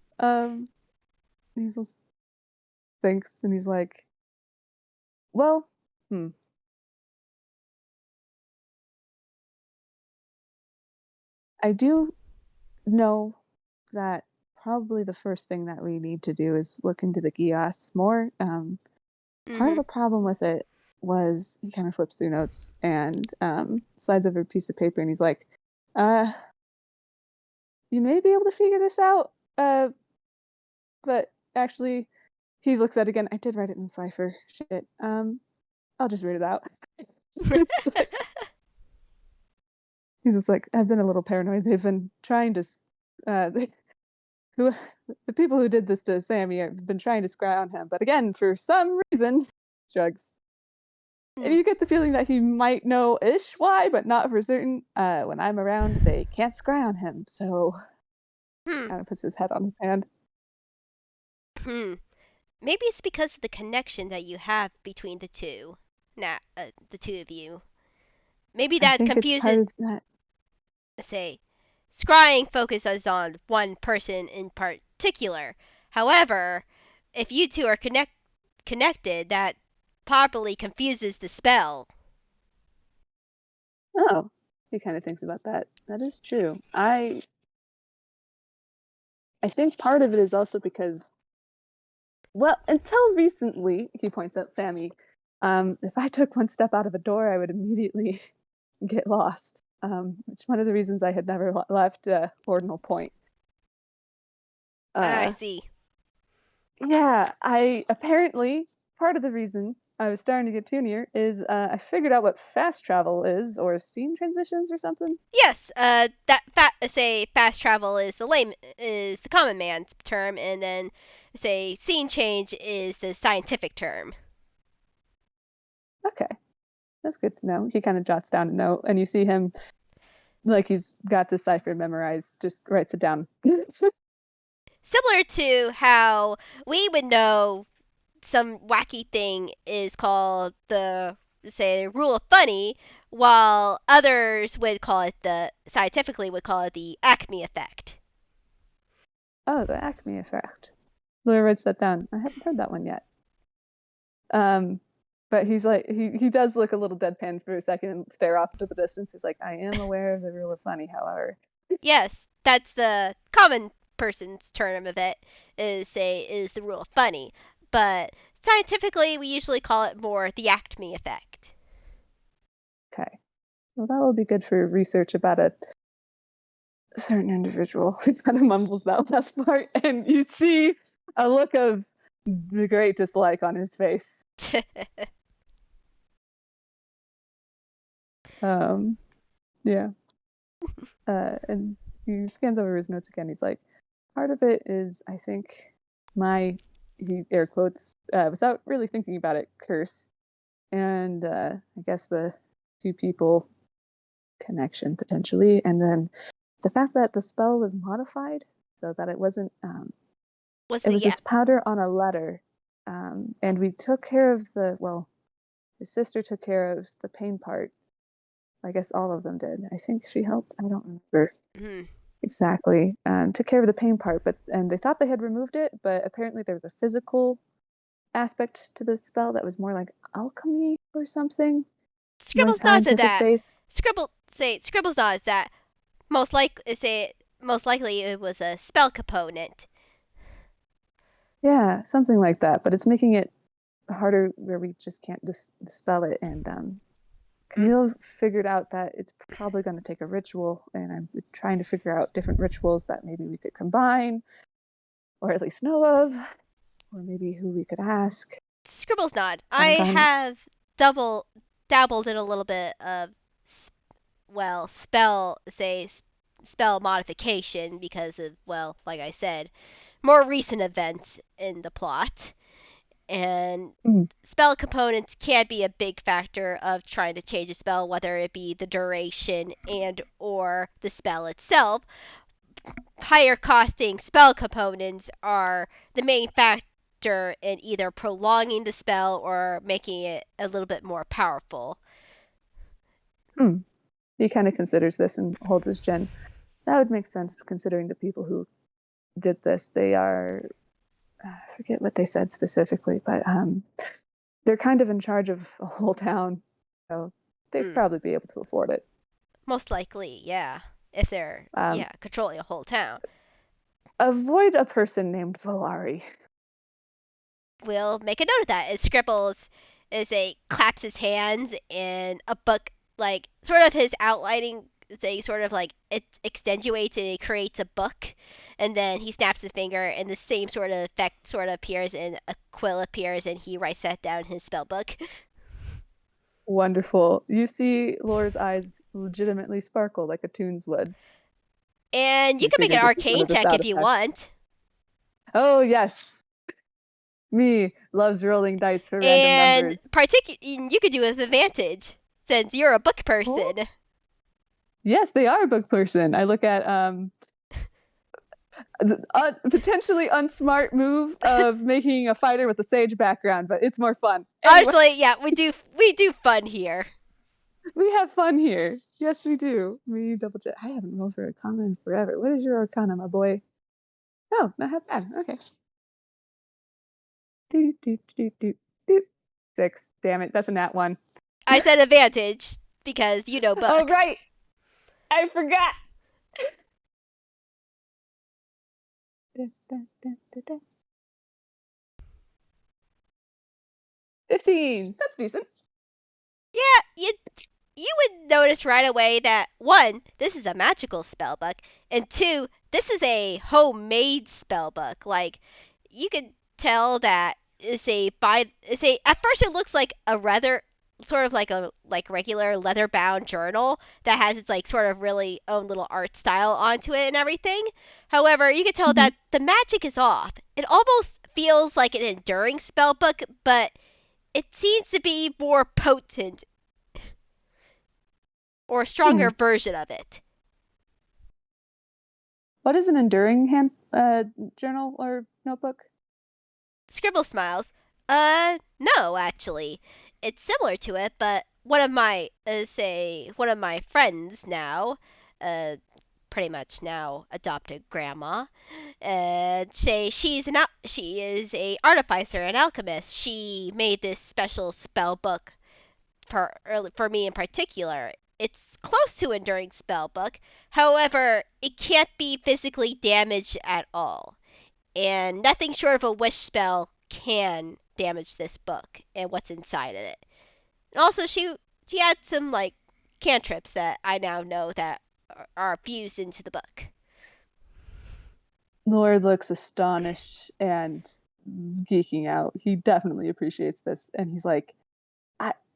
He's just thinks and he's like, well, I do know that probably the first thing that we need to do is look into the Gias more. Part of Mhm. the problem with it was he kind of flips through notes and slides over a piece of paper and he's like, uh, you may be able to figure this out, but actually, he looks at it again. I did write it in cipher. Shit. I'll just read it out. Like, he's just like, I've been a little paranoid. They've been trying to, they, who, the people who did this to Sammy have been trying to scry on him. But again, for some reason, drugs. And Hmm. you get the feeling that he might know ish why, but not for certain. When I'm around, they can't scry on him. So Hmm. kind of puts his head on his hand. Hmm. Maybe it's because of the connection that you have between the two. Nah, the two of you. Maybe I that think it's part confuses. of that. Say, scrying focuses on one person in particular. However, if you two are connected, that properly confuses the spell. Oh, he kind of thinks about that. That is true. I think part of it is also because, well, until recently, he points out Sammy, if I took one step out of a door, I would immediately get lost. It's one of the reasons I had never left Ordinal Point. I Uh, see. yeah, I apparently part of the reason I was starting to get toonier is I figured out what fast travel is, or scene transitions, or something. Yes, say fast travel is the common man's term, and then say scene change is the scientific term. Okay, that's good to know. He kind of jots down a note, and you see him like he's got the cipher memorized, just writes it down. Similar to how we would know some wacky thing is called the say rule of funny, while others would call it the scientifically would call it the Acme effect. Oh, the Acme effect. Laura writes that down. I haven't heard that one yet. Um, but he's like, he does look a little deadpan for a second and stare off into the distance. He's like, I am aware of the rule of funny, however. Yes, that's the common person's term of it is the rule of funny, but scientifically we usually call it more the Acme effect. Okay. Well, that will be good for research about a certain individual. He kind of mumbles that last part, and you see a look of great dislike on his face. Um, yeah. And he scans over his notes again. He's like, part of it is, I think, my, he air quotes, without really thinking about it, curse. And I guess the two people connection potentially. And then the fact that the spell was modified so that it wasn't, Was it the was this powder on a letter. And we took care of his sister took care of the pain part. I guess all of them did. I think she helped. I don't remember Hmm. exactly. Took care of the pain part, and they thought they had removed it, but apparently there was a physical aspect to the spell that was more like alchemy or something, more Scribbles nods at scientific that. based. Scribbles nods that most likely it was a spell component. Yeah, something like that. But it's making it harder where we just can't dispel it. And Mm. Camille figured out that it's probably going to take a ritual, and I'm trying to figure out different rituals that maybe we could combine, or at least know of, or maybe who we could ask. Scribbles nod. Haven't I gone. have double dabbled in a little bit of well spell modification because of like I said, more recent events in the plot. And Mm, spell components can be a big factor of trying to change a spell, whether it be the duration and or the spell itself. Higher costing spell components are the main factor in either prolonging the spell or making it a little bit more powerful. mm. He kind of considers this and holds his chin. That would make sense considering the people who did this. They are, I forget what they said specifically, but they're kind of in charge of a whole town, so they'd Mm, probably be able to afford it. most likely, yeah. If they're Um, controlling a whole town. Avoid a person named Volari. We'll make a note of that. As Scribbles is a claps his hands and a book like sort of his outlining they sort of like it extenuates and it creates a book and then he snaps his finger and the same sort of effect sort of appears and a quill appears and he writes that down in his spell book. Wonderful. You see Laura's eyes legitimately sparkle like a toon's would. And you You can make an figured this was one arcane of the check sound if you effects. want. Oh, yes. Me loves rolling dice for random And numbers. you could do it with advantage since you're a book Oh, person. yes, they are a book person. I look at potentially unsmart move of making a fighter with a sage background, but it's more fun. Anyway, Honestly, yeah, we do fun here. we have fun here. Yes, we do. We double check. I haven't rolled for Arcana in forever. What is your Arcana, my boy? Oh, not half bad. Okay. Doot, doot, doot, doot, doot. 6. Damn it. That's a nat 1. I said advantage because you know Oh, books. right. I forgot. 15. That's decent. Yeah, you would notice right away that one, this is a magical spell book, and two, this is a homemade spell book. Like you could tell that it's a at first it looks like a rather sort of like a like regular leather bound journal that has its like sort of really own little art style onto it and everything. However, you can tell Mm-hmm. that the magic is off. It almost feels like an enduring spell book, but it seems to be more potent or a Hmm. stronger version of it. What is an enduring hand journal or notebook? Scribble smiles. No, actually. It's similar to it, but one of my friends now, uh, pretty much now adopted grandma, she is a artificer, an alchemist. She made this special spell book for me in particular. It's close to enduring spell book. However, it can't be physically damaged at all. And nothing short of a wish spell can damage this book and what's inside of it. And also she had some like cantrips that I now know that are fused into the book. Lord looks astonished and geeking out. He definitely appreciates this. And he's like,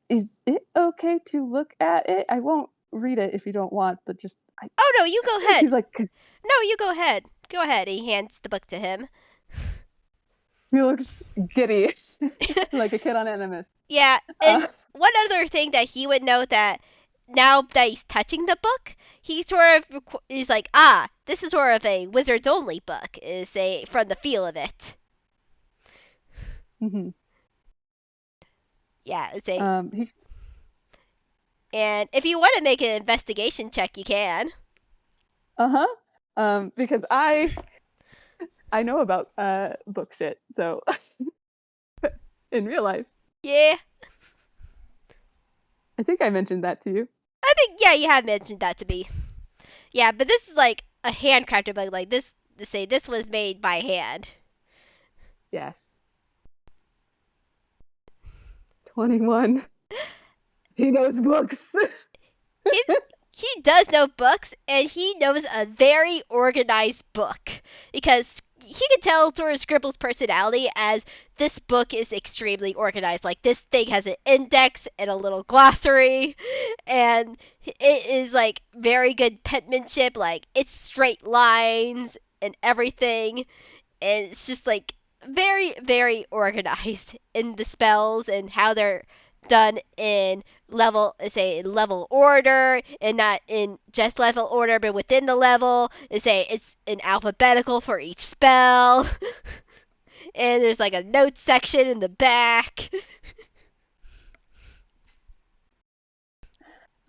is it okay to look at it? I won't read it if you don't want, but just Oh no, you go ahead. He's like, No, you go ahead. Go ahead. He hands the book to him. he looks giddy, like a kid on Animus. Yeah, Uh, and one other thing that he would note that now that he's touching the book, he sort of is like, ah, this is sort of a wizards only book, is a from the feel of it. mm-hmm. Yeah, it's a. He, And if you want to make an investigation check, you can. uh-huh. Because I know about book shit, so in real life. Yeah, I think I mentioned that to you. I think yeah, you have mentioned that to me. Yeah, but this is like a handcrafted book. Like this, to say this was made by hand. Yes. 21. He knows books. He's he does know books, and he knows a very organized book because he can tell sort of Scribbles' personality as this book is extremely organized. Like this thing has an index and a little glossary, and it is like very good penmanship. Like it's straight lines and everything, and it's just like very very organized in the spells and how they're done in level, say in level order, and not in just level order but within the level, and say it's in alphabetical for each spell. And there's like a notes section in the back.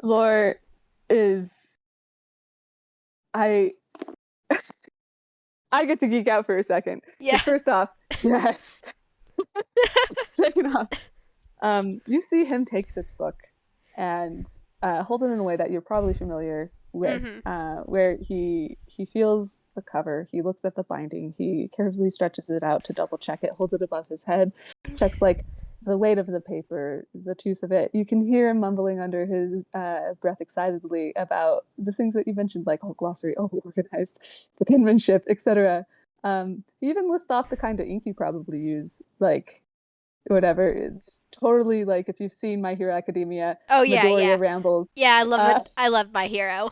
Lore is I I get to geek out for a second. Yeah. Because first off, yes. Second off, you see him take this book and hold it in a way that you're probably familiar with, Mhm. where he feels the cover, he looks at the binding, he carefully stretches it out to double check it, holds it above his head, checks like the weight of the paper, the tooth of it. You can hear him mumbling under his breath excitedly about the things that you mentioned, like oh glossary, oh organized, the penmanship, etc. He even lists off the kind of ink you probably use, like whatever. It's just totally like if you've seen My Hero Academia, Oh yeah, yeah. Midoriya rambles, Yeah, I love uh, it. I love My Hero.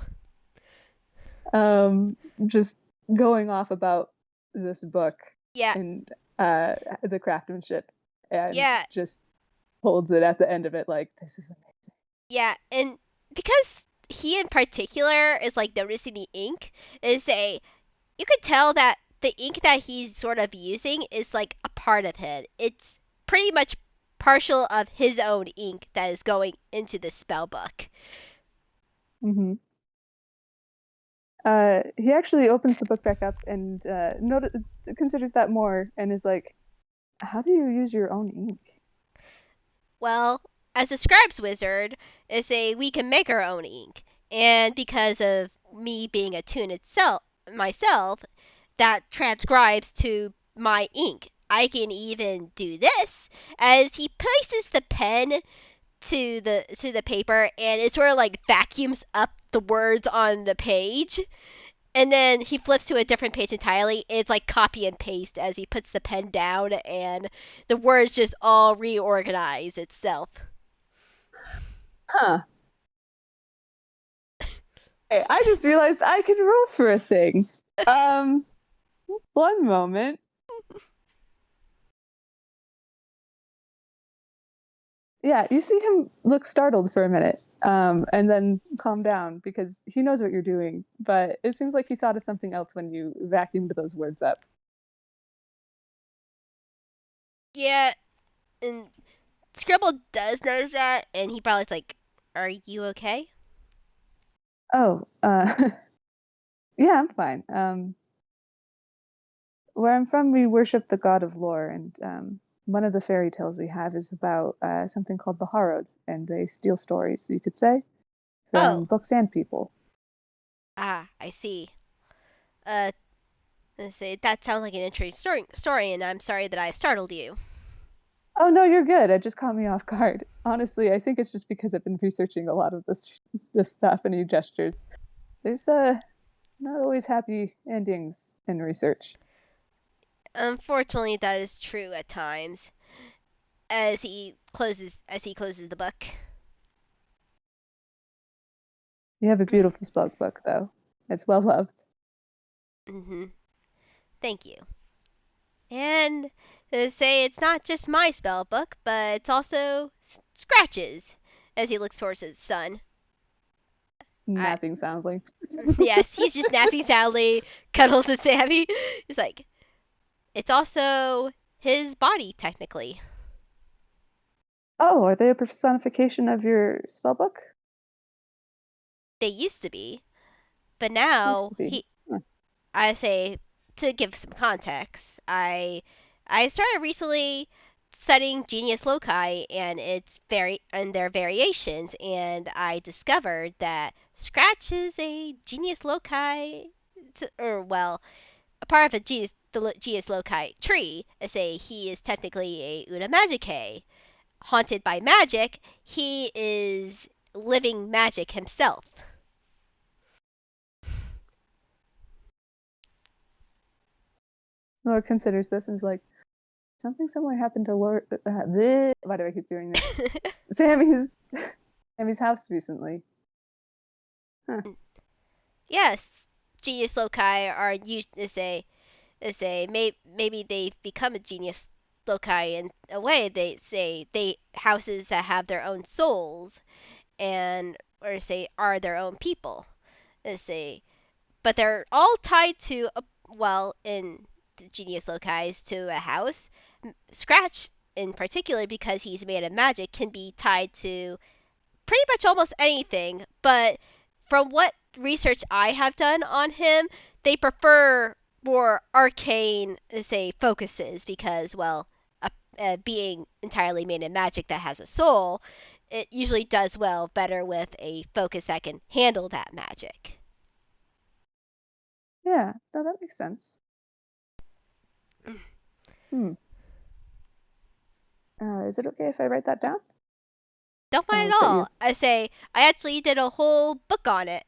um, just going off about this book Yeah. and the craftsmanship, and Yeah. just holds it at the end of it like this is amazing. Yeah, and because he in particular is like noticing the ink, is a you could tell that the ink that he's sort of using is like a part of him. It's pretty much partial of his own ink that is going into the spell book. Mm-hmm. He actually opens the book back up and considers that more and is like, "How do you use your own ink?" Well, as a scribes wizard, is a we can make our own ink, and because of me being a toon itself myself, that transcribes to my ink. I can even do this as he places the pen to the paper, and it sort of like vacuums up the words on the page, and then he flips to a different page entirely. It's like copy and paste as he puts the pen down, and the words just all reorganize itself. Huh. Hey, I just realized I could roll for a thing. Um, one moment. Yeah, you see him look startled for a minute, and then calm down because he knows what you're doing. But it seems like he thought of something else when you vacuumed those words up. Yeah, and Scribble does notice that, and he probably's like, "Are you okay?" Oh, yeah, I'm fine. Where I'm from, we worship the god of lore, and one of the fairy tales we have is about something called the Harrowed, and they steal stories, you could say, from Oh, books and people. ah, I see. Uh, let's see. That sounds like an interesting story, and I'm sorry that I startled you. Oh no, you're good. It just caught me off guard. Honestly, I think it's just because I've been researching a lot of this stuff and you gestures. There's not always happy endings in research. Unfortunately, that is true at times. As he closes the book. You have a beautiful spell book, though. It's well loved. Mm-hmm. Thank you. And to say it's not just my spell book, but it's also Scratches, as he looks towards his son. I Napping soundly. yes, he's just napping soundly, cuddles with Sammy. He's like, it's also his body technically. Oh, are they a personification of your spell book? They used to be, but Used now to be. Huh. I say to give some context, I started recently studying genius loci and their variations, and I discovered that Scratch is a genius loci, or well, a part of the genius loci tree. I say he is technically a una magicae, haunted by magic. He is living magic himself. Lord considers this and is like, something similar happened to Lord. Why do I keep doing this? Sammy's Sammy's house recently. Huh. Yes, genius loci are used as a maybe they've become a genius loci in a way. They say they houses that have their own souls and or say are their own people. They say, but they're all tied to a well in the genius loci to a house. Scratch in particular because he's made of magic can be tied to pretty much almost anything, but from what research I have done on him, they prefer more arcane, say, focuses because, well, being entirely made in magic that has a soul, it usually does well better with a focus that can handle that magic. Yeah, no, that makes sense. Hmm. Is it okay if I write that down? Don't Kind of mind looks at at you. all. I say I actually did a whole book on it.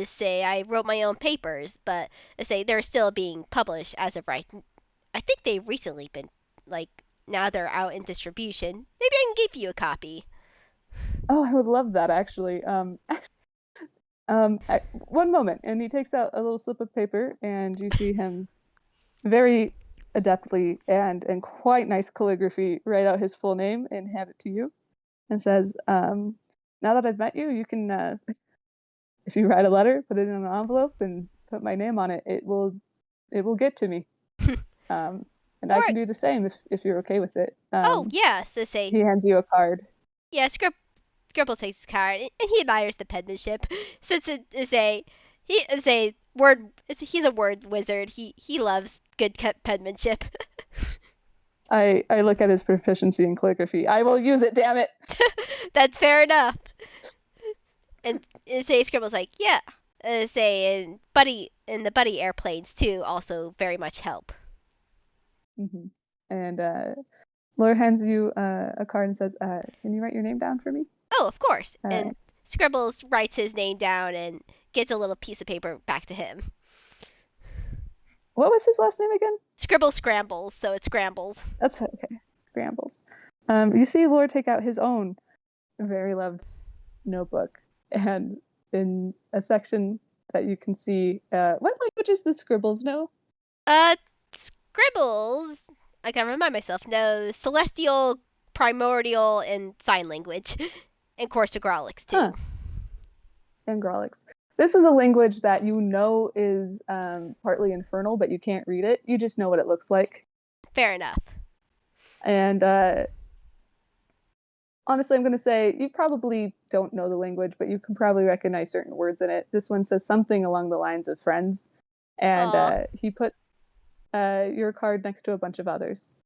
Say I wrote my own papers, but I say they're still being published as of right. I think they've recently been like now they're out in distribution. Maybe I can give you a copy. Oh, I would love that actually. One moment, and he takes out a little slip of paper, and you see him very adeptly and in quite nice calligraphy write out his full name and hand it to you, and says, "Now that I've met you, you can, if you write a letter, put it in an envelope, and put my name on it. It will get to me, um, and I Or can do the same if you're okay with it." oh yeah, so say He hands you a card. yeah. Scribble takes his card and he admires the penmanship since it is a he is a word. He's a word wizard. He loves good penmanship. I look at his proficiency in calligraphy. I will use it, damn it. That's fair enough. And say Scribble's like, yeah. Say and the buddy airplanes too also very much help. Mm-hmm. And Laura hands you a card and says, "Can you write your name down for me?" Oh, of course. Uh, And Scribbles writes his name down and gets a little piece of paper back to him. what was his last name again? Scribble scrambles, so it scrambles. That's okay. Scrambles. You see Laura take out his own very loved notebook, and in a section that you can see, what languages does Scribbles know? Uh, Scribbles, I gotta remind myself, knows celestial, primordial, and sign language. And course Grolix too. Huh. Angrolix. This is a language that you know is partly infernal, but you can't read it. You just know what it looks like. Fair enough. And honestly, I'm going to say you probably don't know the language, but you can probably recognize certain words in it. This one says something along the lines of friends, and Aw, he puts your card next to a bunch of others.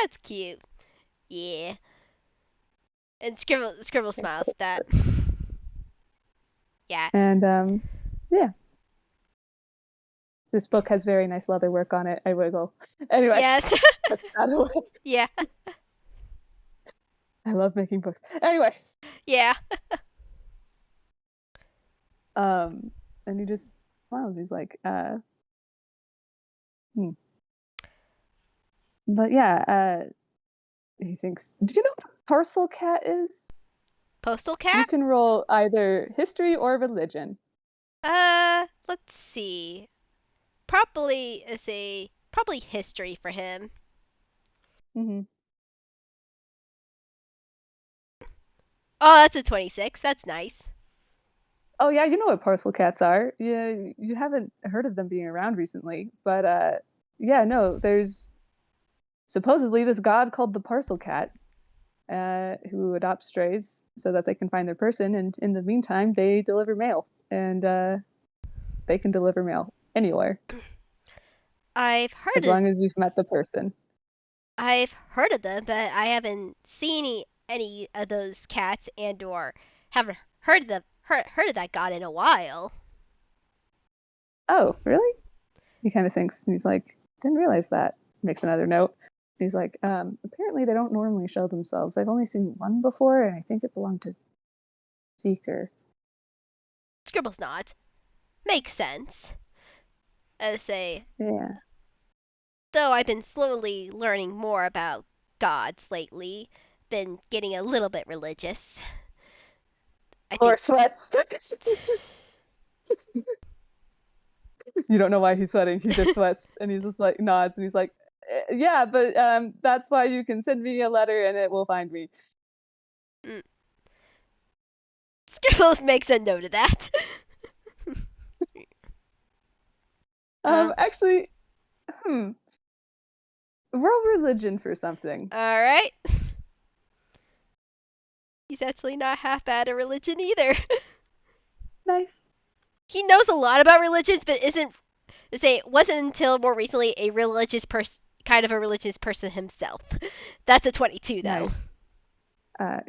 that's cute. Yeah. And Scribble smiles at that. Yeah. And yeah, this book has very nice leather work on it. I wiggle. Anyway, Yes. that's that away. Yeah. I love making books. Anyway, Yeah. um, and he just smiles. He's like, hmm. But yeah, he thinks, do you know what a parcel cat is? Postal You cat? can roll either history or religion. Let's see. Probably history for him. Hmm. Oh, that's a 26. That's nice. Oh yeah, you know what parcel cats are. Yeah, you haven't heard of them being around recently, but yeah, no, there's supposedly this god called the parcel cat, who adopts strays so that they can find their person, and in the meantime, they deliver mail, and they can deliver mail anywhere I've heard as of long as you've met the person. I've heard of them, but I haven't seen any of those cats and or haven't heard of that god in a while. Oh, really? He kind of thinks, and he's like, didn't realize that. Makes another note. He's like, apparently they don't normally show themselves. I've only seen one before, and I think it belonged to Seeker. Scribbles nods. Makes sense. As say, Yeah. though I've been slowly learning more about gods lately, been getting a little bit religious. I Or think sweats. You don't know why he's sweating. He just sweats, and he's just like nods, and he's like, "Yeah, but that's why you can send me a letter, and it will find me." mm, Scribbles makes a note of that. um, Actually, hmm, roll religion for something. all right. He's actually not half bad at religion either. Nice. He knows a lot about religions, but isn't say it wasn't until more recently a religious person, kind of a religious person himself. That's a 22 though. Nice.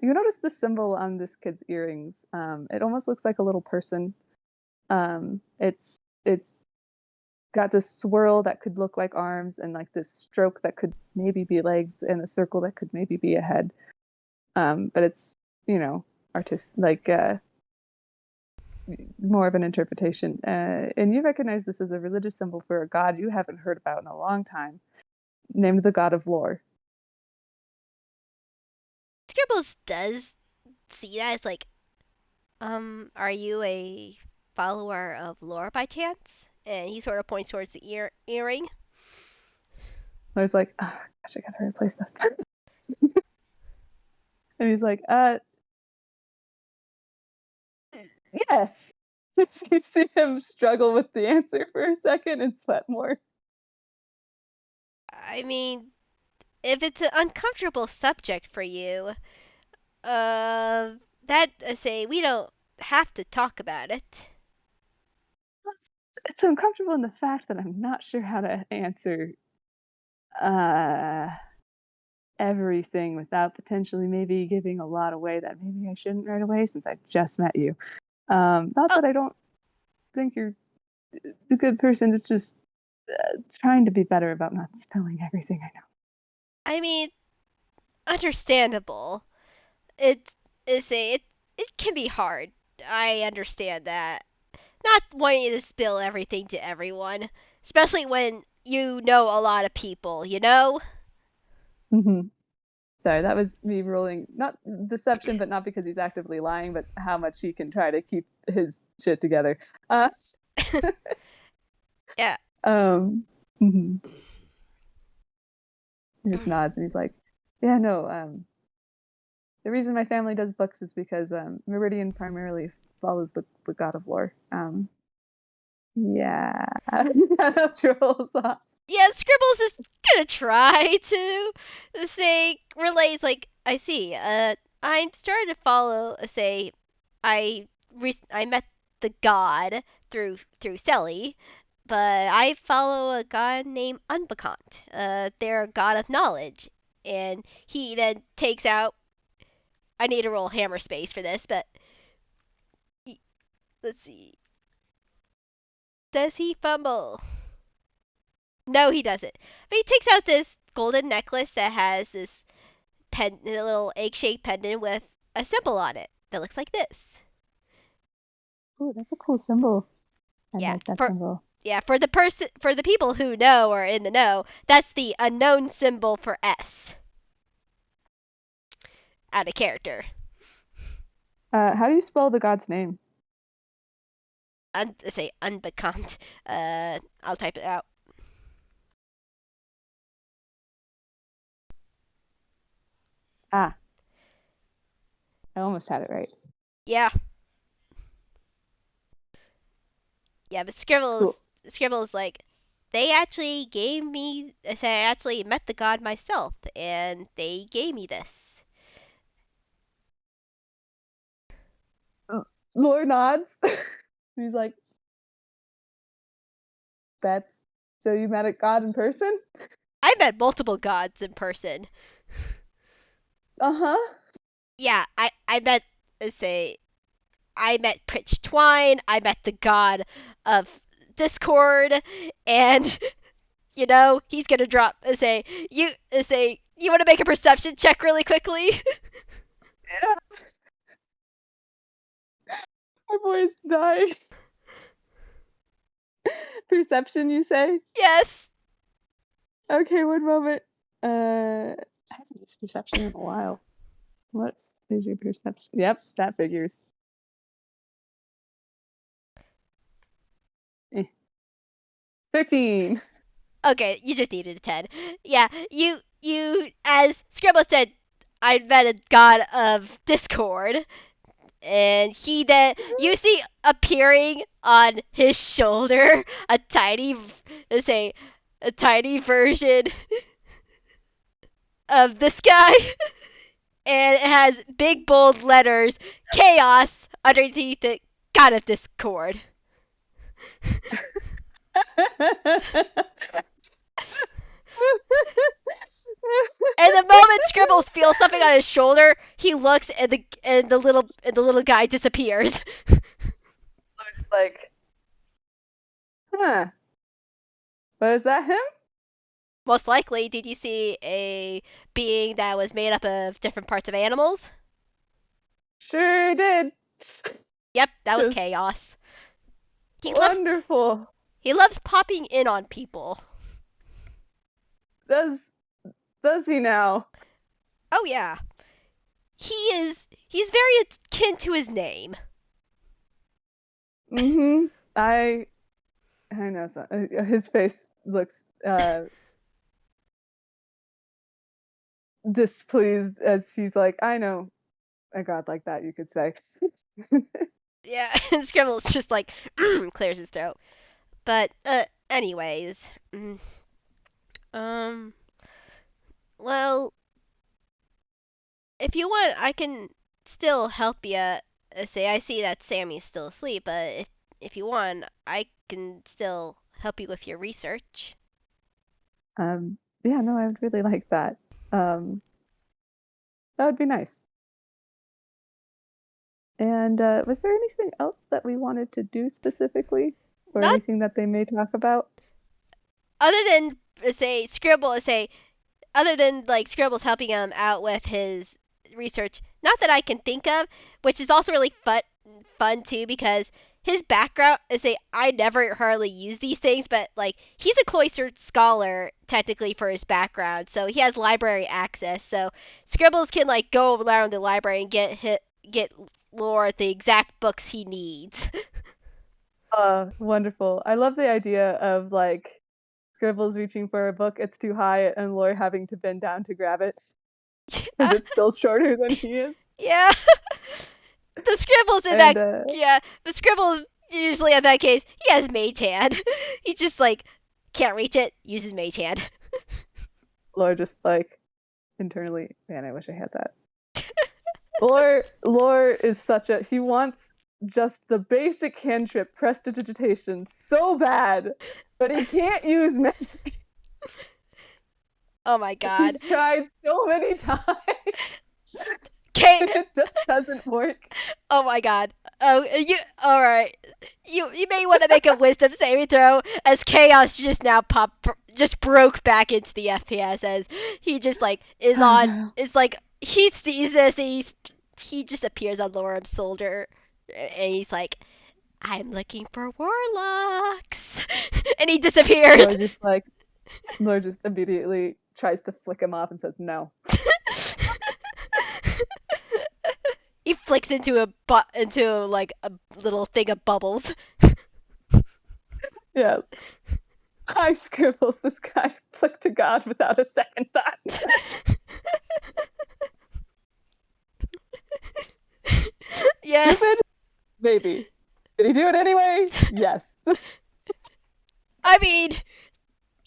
You notice the symbol on this kid's earrings. It almost looks like a little person. It's got this swirl that could look like arms, and like this stroke that could maybe be legs, and a circle that could maybe be a head. But it's, artist like more of an interpretation. And you recognize this as a religious symbol for a god you haven't heard about in a long time, named the god of lore. Scribbles does see that as like, are you a follower of lore by chance? And he sort of points towards the earring. I was like, oh, gosh, I gotta replace this. And he's like, yes. You see him struggle with the answer for a second and sweat more. I mean, if it's an uncomfortable subject for you, uh, that say we don't have to talk about it. It's uncomfortable in the fact that I'm not sure how to answer uh, everything without potentially maybe giving a lot away that maybe I shouldn't right away since I just met you. Not Oh, that I don't think you're a good person. It's just trying to be better about not spilling everything I know. I mean, understandable. It is a it can be hard. I understand that. Not wanting to spill everything to everyone, especially when you know a lot of people, you know? Mm-hmm. Sorry, that was me rolling not deception, but not because he's actively lying, but how much he can try to keep his shit together. Uh, Yeah. mhm. He just nods and he's like, "Yeah, no. The reason my family does books is because Meridian primarily follows the god of lore. Yeah, that rolls off. Yeah, Scribbles is gonna try to say relays like I see. I'm starting to follow. Say, I met the god through Selly, but I follow a god named Unbekant. They're a god of knowledge, and he then takes out. I need to roll hammer space for this, but let's see. Does he fumble? No, he doesn't. But he takes out this golden necklace that has this a little egg-shaped pendant with a symbol on it that looks like this. Oh, that's a cool symbol. I Yeah, like that for symbol. the people who know or are in the know, that's the unknown symbol for S. Out of character. How do you spell the god's name? Say unbekannt. I'll type it out. Ah, I almost had it right. Yeah, yeah, but Scribbles, Cool. Scribbles like, they actually gave me. I actually met the god myself, and they gave me this. Lord nods. He's like, that's so you met a god in person? I met multiple gods in person. Uh-huh. Yeah, I met. Say, I met Pritch Twine. I met the god of Discord, and he's gonna drop. Say you want to make a perception check really quickly. Yeah. My voice died. Perception, you say? Yes. Okay, one moment. I haven't used perception in a while. What is your perception? Yep, that figures. 13. Okay, you just needed a 10. Yeah, you as Scrabble said, I met a god of Discord, and he then you see appearing on his shoulder a tiny, let's say, a tiny version of this guy, and it has big bold letters chaos underneath it, god of Discord. And the moment Scribbles feels something on his shoulder, he looks and the little guy disappears. I'm just like, huh. Was that him? Most likely, did you see a being that was made up of different parts of animals? Sure did. Yep, that was Just chaos. He loves wonderful. he loves popping in on people. Does he now? Oh yeah. He's very akin to his name. Mm-hmm. I know so. His face looks displeased as he's like, I know a god like that, you could say. Yeah, and Scribbles just like clears his throat. But anyways, mm, um well, if you want, I can still help you. Say, I see that Sammy's still asleep, but if you want, I can still help you with your research. Yeah, no, I would really like that. Um, that would be nice. And was there anything else that we wanted to do specifically, or Not anything that they may talk about? other than say other than like Scribbles helping him out with his research, not that I can think of, which is also really fun too because his background is I never hardly use these things, but like he's a cloistered scholar technically for his background, so he has library access. So Scribbles can like go around the library and get lore the exact books he needs. Wonderful. I love the idea of like Scribbles reaching for a book, it's too high, and Lore having to bend down to grab it because Yeah. it's still shorter than he is. Yeah. The Scribbles in And that yeah, the Scribbles usually in that case, he has mage hand. He just like can't reach it, uses mage hand. Lore just like internally, man, I wish I had that. Lore is such a he wants just the basic cantrip prestidigitation so bad, but he can't use magic. Oh my god. He's tried so many times. Okay. It just doesn't work. Oh my god. Oh, you all right? You may want to make a wisdom saving throw as chaos just broke back into the FPS as he just like is Oh on no. is like he sees this and he just appears on Lorem's shoulder and he's like, I'm looking for warlocks, and he disappears. Lore just immediately tries to flick him off and says no. He flicks into like a little thing of bubbles. Yeah. Hi, Scribbles. This guy flicked to God without a second thought. Yes. Stupid? Maybe. Did he do it anyway? Yes. I mean,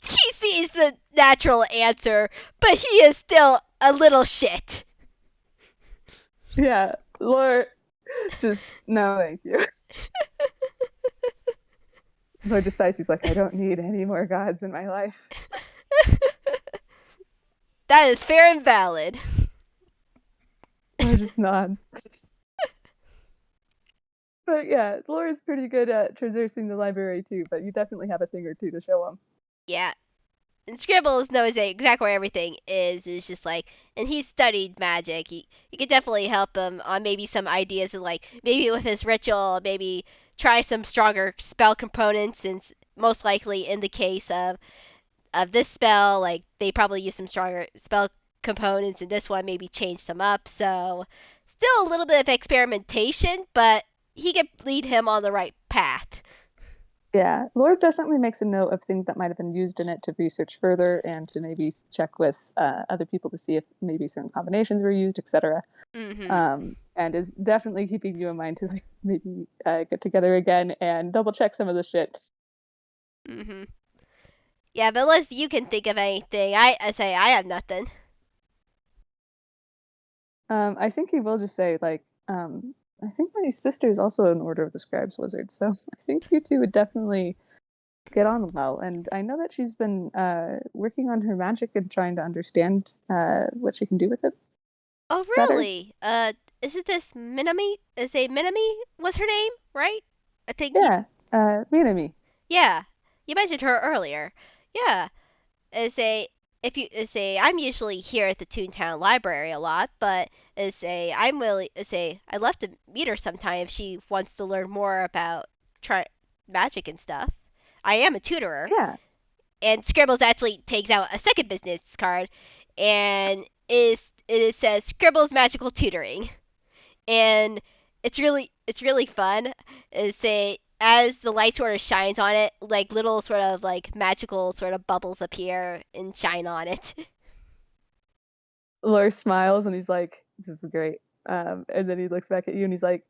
he sees the natural answer, but he is still a little shit. Yeah. Lord, just, no, thank you. Lord decides he's like, I don't need any more gods in my life. That is fair and valid. Lord just nods. But yeah, Laura's pretty good at traversing the library too, but you definitely have a thing or two to show him. Yeah. And Scribbles knows exactly where everything is. Is just like, and he's studied magic. He could definitely help him on maybe some ideas of like maybe with his ritual, maybe try some stronger spell components. Since most likely in the case of this spell, like they probably use some stronger spell components, and this one maybe change them up. So still a little bit of experimentation, but he could lead him on the right path. Yeah, Laura definitely makes a note of things that might have been used in it to research further and to maybe check with other people to see if maybe certain combinations were used, etc. And is definitely keeping you in mind to like maybe get together again and double check some of the shit. Yeah, but unless you can think of anything, I say I have nothing. I think he will just say like, I think my sister is also an Order of the Scribes wizard, so I think you two would definitely get on well. And I know that she's been working on her magic and trying to understand what she can do with it Oh, better. really? Isn't this Minami? Is a Minami was her name, right? I think you. Yeah, Minami. Yeah, you mentioned her earlier. Yeah, is a if you is a I'm usually here at the Toontown Library a lot, but is a I'm willing is a I'd love to meet her sometime if she wants to learn more about try magic and stuff. I am a tutorer, Yeah, and Scribbles actually takes out a second business card, and it says Scribbles Magical Tutoring, and it's really fun. It's a as the light sort of shines on it, like little sort of like magical sort of bubbles appear and shine on it. Lars smiles and he's like, "This is great." And then he looks back at you and he's like,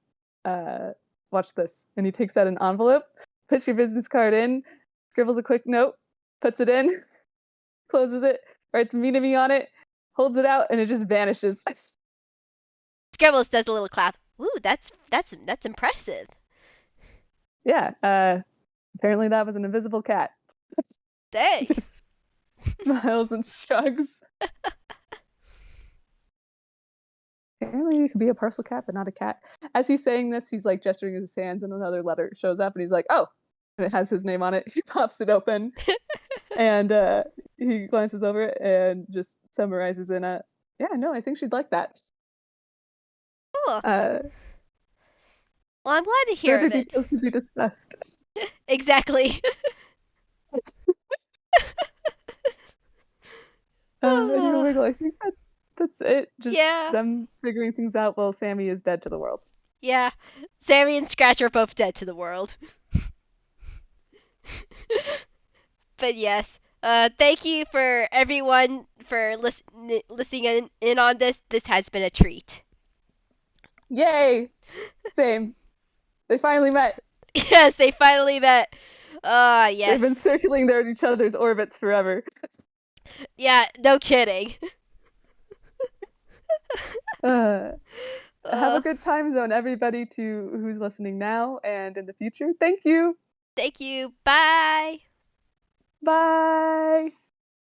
uh, "Watch this." And he takes out an envelope, puts your business card in, scribbles a quick note, puts it in, closes it, writes Minami on it, holds it out, and it just vanishes. Scribbles does a little clap. Ooh, that's impressive. Yeah, apparently that was an invisible cat. Dang. Just smiles and shrugs. Apparently you could be a parcel cat, but not a cat. As he's saying this, he's like gesturing with his hands, and another letter shows up, and he's like, "Oh," and it has his name on it. He pops it open, and he glances over it and just summarizes in a, "Yeah, no, I think she'd like that." Cool. Uh, Well, I'm glad to hear Further of it. details to be discussed. Exactly. And you wiggle. I think that's it. Just Yeah. them figuring things out while Sammy is dead to the world. Yeah. Sammy and Scratch are both dead to the world. But yes. Thank you for everyone for listening in on this. This has been a treat. Yay! Same. They finally met. Yes, they finally met. They've Yes. been circling their each other's orbits forever. Yeah, no kidding. Uh, have a uh, good time zone, everybody, to who's listening now and in the future. Thank you. Thank you. Bye. Bye.